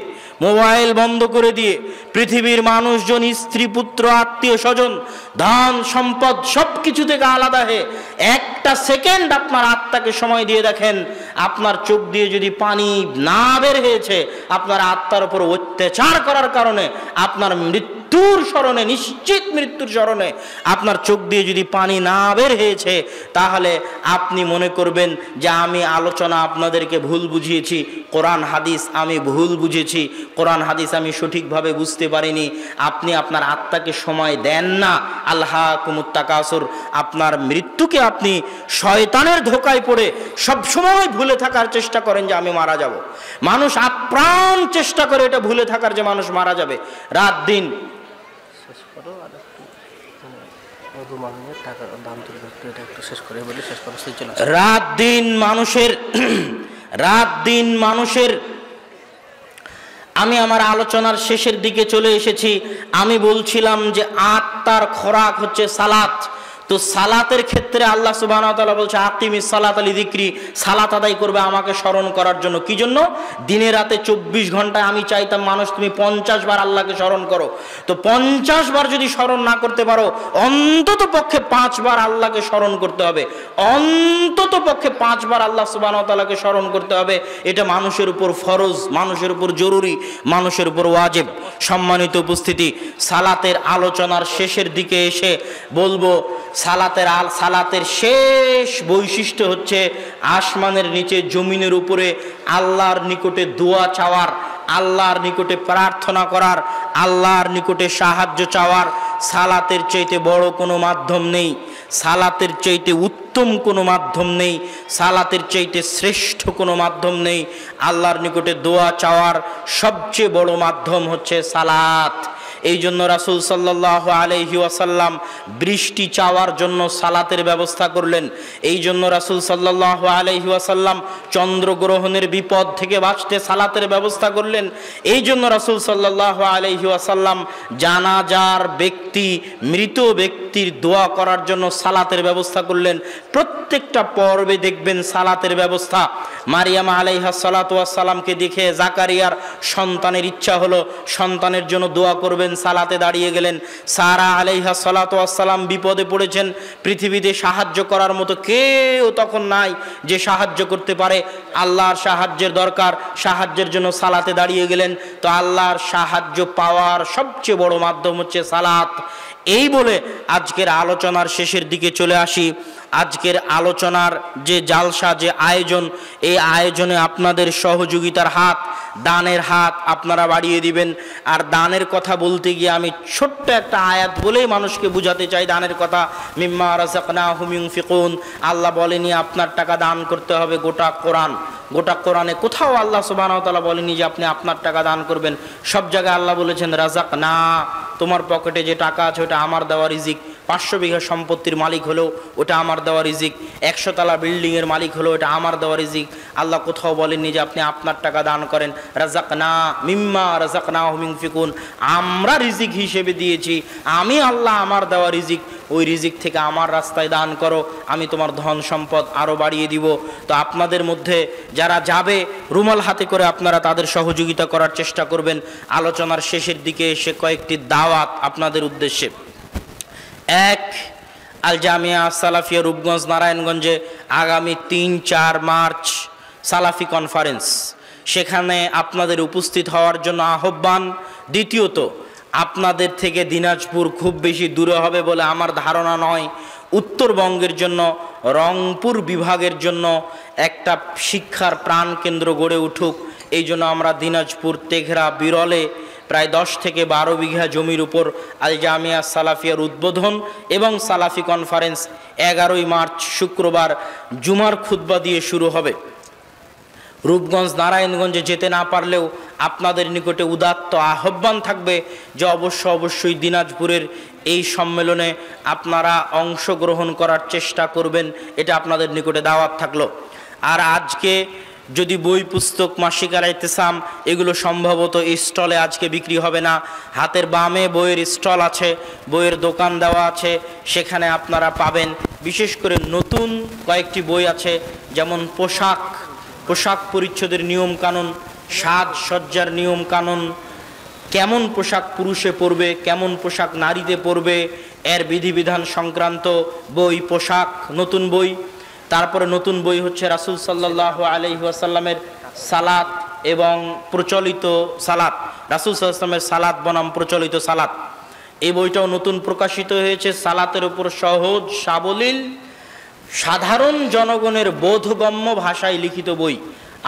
মোবাইল বন্ধ করে দিয়ে পৃথিবীর মানুষজন, স্ত্রী পুত্র আত্মীয় স্বজন, ধন সম্পদ সব কিছু থেকে আলাদা হয়ে একটা সেকেন্ড আপনার আত্মাকে সময় দিয়ে দেখেন, আপনার চোখ দিয়ে যদি পানি না বের হয়েছে, আপনার আত্মার উপর অত্যাচার করার কারণে, আপনার মৃত্যুর স্মরণে, নিশ্চিত মৃত্যুর স্মরণে আপনার চোখ দিয়ে যদি পানি না বের হয়েছে, তাহলে আপনি মনে করবেন যে আমি আলোচনা আপনাদেরকে ভুল বুঝিয়েছি, কোরআন হাদিস আমি ভুল বুঝেছি, কোরআন হাদিস আমি সঠিকভাবে বুঝতে পারিনি। আপনি আপনার আত্মাকে সময় দেন না। আল্লাহকুমুত তাকাসুর, আপনার মৃত্যুকে আপনি শয়তানের ধোকায় পড়ে সবসময় ভুলে থাকার চেষ্টা করেন যে আমি মারা যাব। মানুষ আপ্রাণ চেষ্টা করে এটা ভুলে থাকার যে মানুষ মারা যাবে। রাত দিন মানুষের আমি আমার আলোচনার শেষের দিকে চলে এসেছি। আমি বলছিলাম যে আত্মার খোরাক হচ্ছে সালাত। তো সালাতের ক্ষেত্রে আল্লাহ সুবহানাহু ওয়া তাআলা বলছে আকিমিস সালাতা লিযিকরি, সালাত আদায় করবে আমাকে স্মরণ করার জন্য। কি জন্য? দিনে রাতে 24 ঘন্টায় আমি চাইতাম মানুষ তুমি 50 বার আল্লাহকে স্মরণ করো। তো 50 বার যদি স্মরণ না করতে পারো, অন্তত পক্ষে 5 বার আল্লাহকে স্মরণ করতে হবে। অন্তত পক্ষে 5 বার আল্লাহ সুবহানাহু ওয়া তাআলাকে স্মরণ করতে হবে। এটা মানুষের উপর ফরজ, মানুষের উপর জরুরি, মানুষের উপর ওয়াজিব। সম্মানিত উপস্থিতি, সালাতের আলোচনার শেষের দিকে এসে বলবো, সালাতের শেষ বৈশিষ্ট্য হচ্ছে আসমানের নিচে জমিনের উপরে আল্লাহর নিকটে দোয়া চাওয়ার, আল্লাহর নিকটে প্রার্থনা করার, আল্লাহর নিকটে সাহায্য চাওয়ার। সালাতের চাইতে বড় কোনো মাধ্যম নেই, সালাতের চাইতে উত্তম কোনো মাধ্যম নেই, সালাতের চাইতে শ্রেষ্ঠ কোনো মাধ্যম নেই। আল্লাহর নিকটে দোয়া চাওয়ার সবচেয়ে বড় মাধ্যম হচ্ছে সালাত। এই জন্য রাসূল সাল্লাল্লাহু আলাইহি ওয়াসাল্লাম বৃষ্টি চাওয়ার জন্য সালাতের ব্যবস্থা করলেন। এই জন্য রাসূল সাল্লাল্লাহু আলাইহি ওয়াসাল্লাম চন্দ্রগ্রহণের বিপদ থেকে বাঁচতে সালাতের ব্যবস্থা করলেন। এই জন্য রাসূল সাল্লাল্লাহু আলাইহি ওয়াসাল্লাম জানাজার ব্যক্তি, মৃত ব্যক্তির দোয়া করার জন্য সালাতের ব্যবস্থা করলেন। প্রত্যেকটা পর্বে দেখবেন সালাতের ব্যবস্থা। মারিয়াম আলাইহা সালাতু ওয়াস সালামকে দেখে জাকারিয়ার সন্তানের ইচ্ছা হলো, সন্তানের জন্য দোয়া করবেন, সালাতে দাঁড়িয়ে গেলেন। সারা আলাইহা সালাতু ওয়াস সালাম বিপদে পড়েছেন, পৃথিবীতে সাহায্য করার মতো কেউ তখন নাই যে সাহায্য করতে পারে, আল্লাহর সাহায্যের দরকার, সাহায্যের জন্য সালাতে দাঁড়িয়ে গেলেন। তো আল্লাহর সাহায্য পাওয়ার সবচেয়ে বড় মাধ্যম হচ্ছে সালাত। এই বলে আজকের আলোচনার শেষের দিকে চলে আসি। আজকের আলোচনার যে জালসা, যে আয়োজন, এই আয়োজনে আপনাদের সহযোগিতার হাত, দানের হাত আপনারা বাড়িয়ে দিবেন। আর দানের কথা বলতে গিয়ে আমি ছোট্ট একটা আয়াত বলেই মানুষকে বুঝাতে চাই দানের কথা। মিম্মা রাযাকনাহুম ইউনফিকুন, আল্লাহ বলেনি আপনার টাকা দান করতে হবে। গোটা কোরআনে কোথাও আল্লাহ সুবহানাহু ওয়া তাআলা বলেনি যে আপনি আপনার টাকা দান করবেন। সব জায়গায় আল্লাহ বলেছেন রাযাকনা, তোমার পকেটে যে টাকা আছে ওটা আমার দেওয়া রিজিক। 500 বিঘা সম্পত্তির মালিক হলেও ওটা আমার দেওয়া রিজিক, 100 তলা বিল্ডিংয়ের মালিক হলেও এটা আমার দেওয়া রিজিক। আল্লাহ কোথাও বলেননি যে আপনি আপনার টাকা দান করেন। রাযাকনা মিম্মা রাযাকনাহুম ইউনফিকুন, আমরা রিজিক হিসেবে দিয়েছি, আমি আল্লাহ আমার দেওয়া রিজিক, ওই রিজিক থেকে আমার রাস্তায় দান করো, আমি তোমার ধন সম্পদ আরও বাড়িয়ে দিব। তো আপনাদের মধ্যে যারা যাবে রুমাল হাতে করে আপনারা তাদের সহযোগিতা করার চেষ্টা করবেন। আলোচনার শেষের দিকে এসে কয়েকটি দাওয়াত আপনাদের উদ্দেশ্যে। এক, আল জামিয়া সালাফিয়া রূপগঞ্জ নারায়ণগঞ্জে আগামী 3-4 মার্চ সালাফি কনফারেন্স, সেখানে আপনাদের উপস্থিত হওয়ার জন্য আহ্বান। দ্বিতীয়ত, আপনাদের থেকে দিনাজপুর খুব বেশি দূরে হবে বলে আমার ধারণা নয়। উত্তরবঙ্গের জন্য, রংপুর বিভাগের জন্য একটা শিক্ষার প্রাণকেন্দ্র গড়ে উঠুক, এই জন্য আমরা দিনাজপুর, তেঘরা, বিরলে প্রায় 10 থেকে 12 বিঘা জমির উপর আল জামিয়া সালাফিয়ার উদ্বোধন এবং সালাফি কনফারেন্স 11ই মার্চ শুক্রবার জুমার খুতবা দিয়ে শুরু হবে। রূপগঞ্জ নারায়ণগঞ্জে যেতে না পারলেও আপনাদের নিকটে উদাত্ত আহ্বান থাকবে যে অবশ্যই দিনাজপুরের এই সম্মেলনে আপনারা অংশগ্রহণ করার চেষ্টা করবেন, এটা আপনাদের নিকটে দাওয়াত থাকলো। আর আজকে যদি বই পুস্তক, মাসিক আল ইতিসাম এগুলো সম্ভবত এই স্টলে আজকে বিক্রি হবে না। হাতের বামে বইয়ের স্টল আছে, বইয়ের দোকান দেওয়া আছে, সেখানে আপনারা পাবেন। বিশেষ করে নতুন কয়েকটি বই আছে, যেমন পোশাক পরিচ্ছদের নিয়ম কানুন, সাজসজ্জার নিয়ম কানুন, কেমন পোশাক পুরুষে পরবে, কেমন পোশাক নারীতে পরবে, এর বিধিবিধান সংক্রান্ত বই, পোশাক, নতুন বই। তারপরে নতুন বই হচ্ছে রাসূল সাল্লাল্লাহু আলাইহি ওয়াসাল্লামের সালাত এবং প্রচলিত সালাত, রাসূল সাল্লাল্লাহু আলাইহি ওয়াসাল্লামের সালাত বনাম প্রচলিত সালাত। এই বইটাও নতুন প্রকাশিত হয়েছে, সালাতের উপর সহজ সাবলীল সাধারণ জনগণের বোধগম্য ভাষায় লিখিত বই।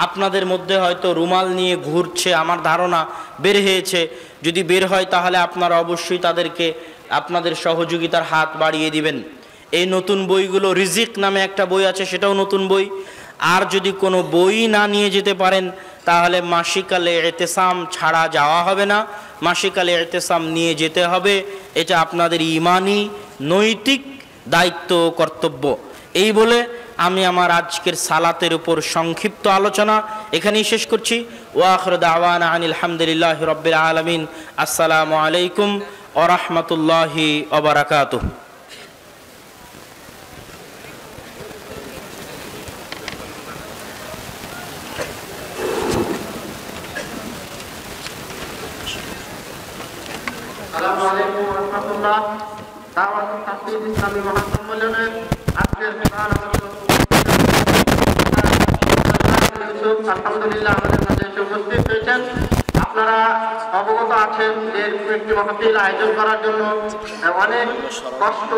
আপনাদের মধ্যে হয়তো রুমাল নিয়ে ঘুরছে আমার ধারণা, বের হয়েছে। যদি বের হয় তাহলে আপনারা অবশ্যই তাদেরকে আপনাদের সহযোগিতার হাত বাড়িয়ে দিবেন। এই নতুন বইগুলো, রিজিক নামে একটা বই আছে, সেটাও নতুন বই। আর যদি কোনো বই না নিয়ে যেতে পারেন তাহলে মাসিকালে ইতিসাম ছাড়া যাওয়া হবে না, মাসিকালে ইতিসাম নিয়ে যেতে হবে। এটা আপনাদের ঈমানি নৈতিক দায়িত্ব ও কর্তব্য। এই বলে আমি আমার আজকের সালাতের উপর সংক্ষিপ্ত আলোচনা এখানেই শেষ করছি। ওয়া আখিরু দাওয়ানা আনিল হামদুলিল্লাহি রাব্বিল আলামিন। আসসালামু আলাইকুম ওয়া রাহমাতুল্লাহি ওয়া বারাকাতুহু। আসসালামু আলাইকুম ওয়া রাহমাতুল্লাহ। দাওয়াতুত তাফসীর ইসলামী মহাসম্মেলনের আজকের প্রধান আলহামদুলিল্লাহ আমাদের মাঝে এসে উপস্থিত হয়েছেন। আপনারা অবগত আছেন যে একটি মাহফিল আয়োজন করার জন্য অনেক কষ্ট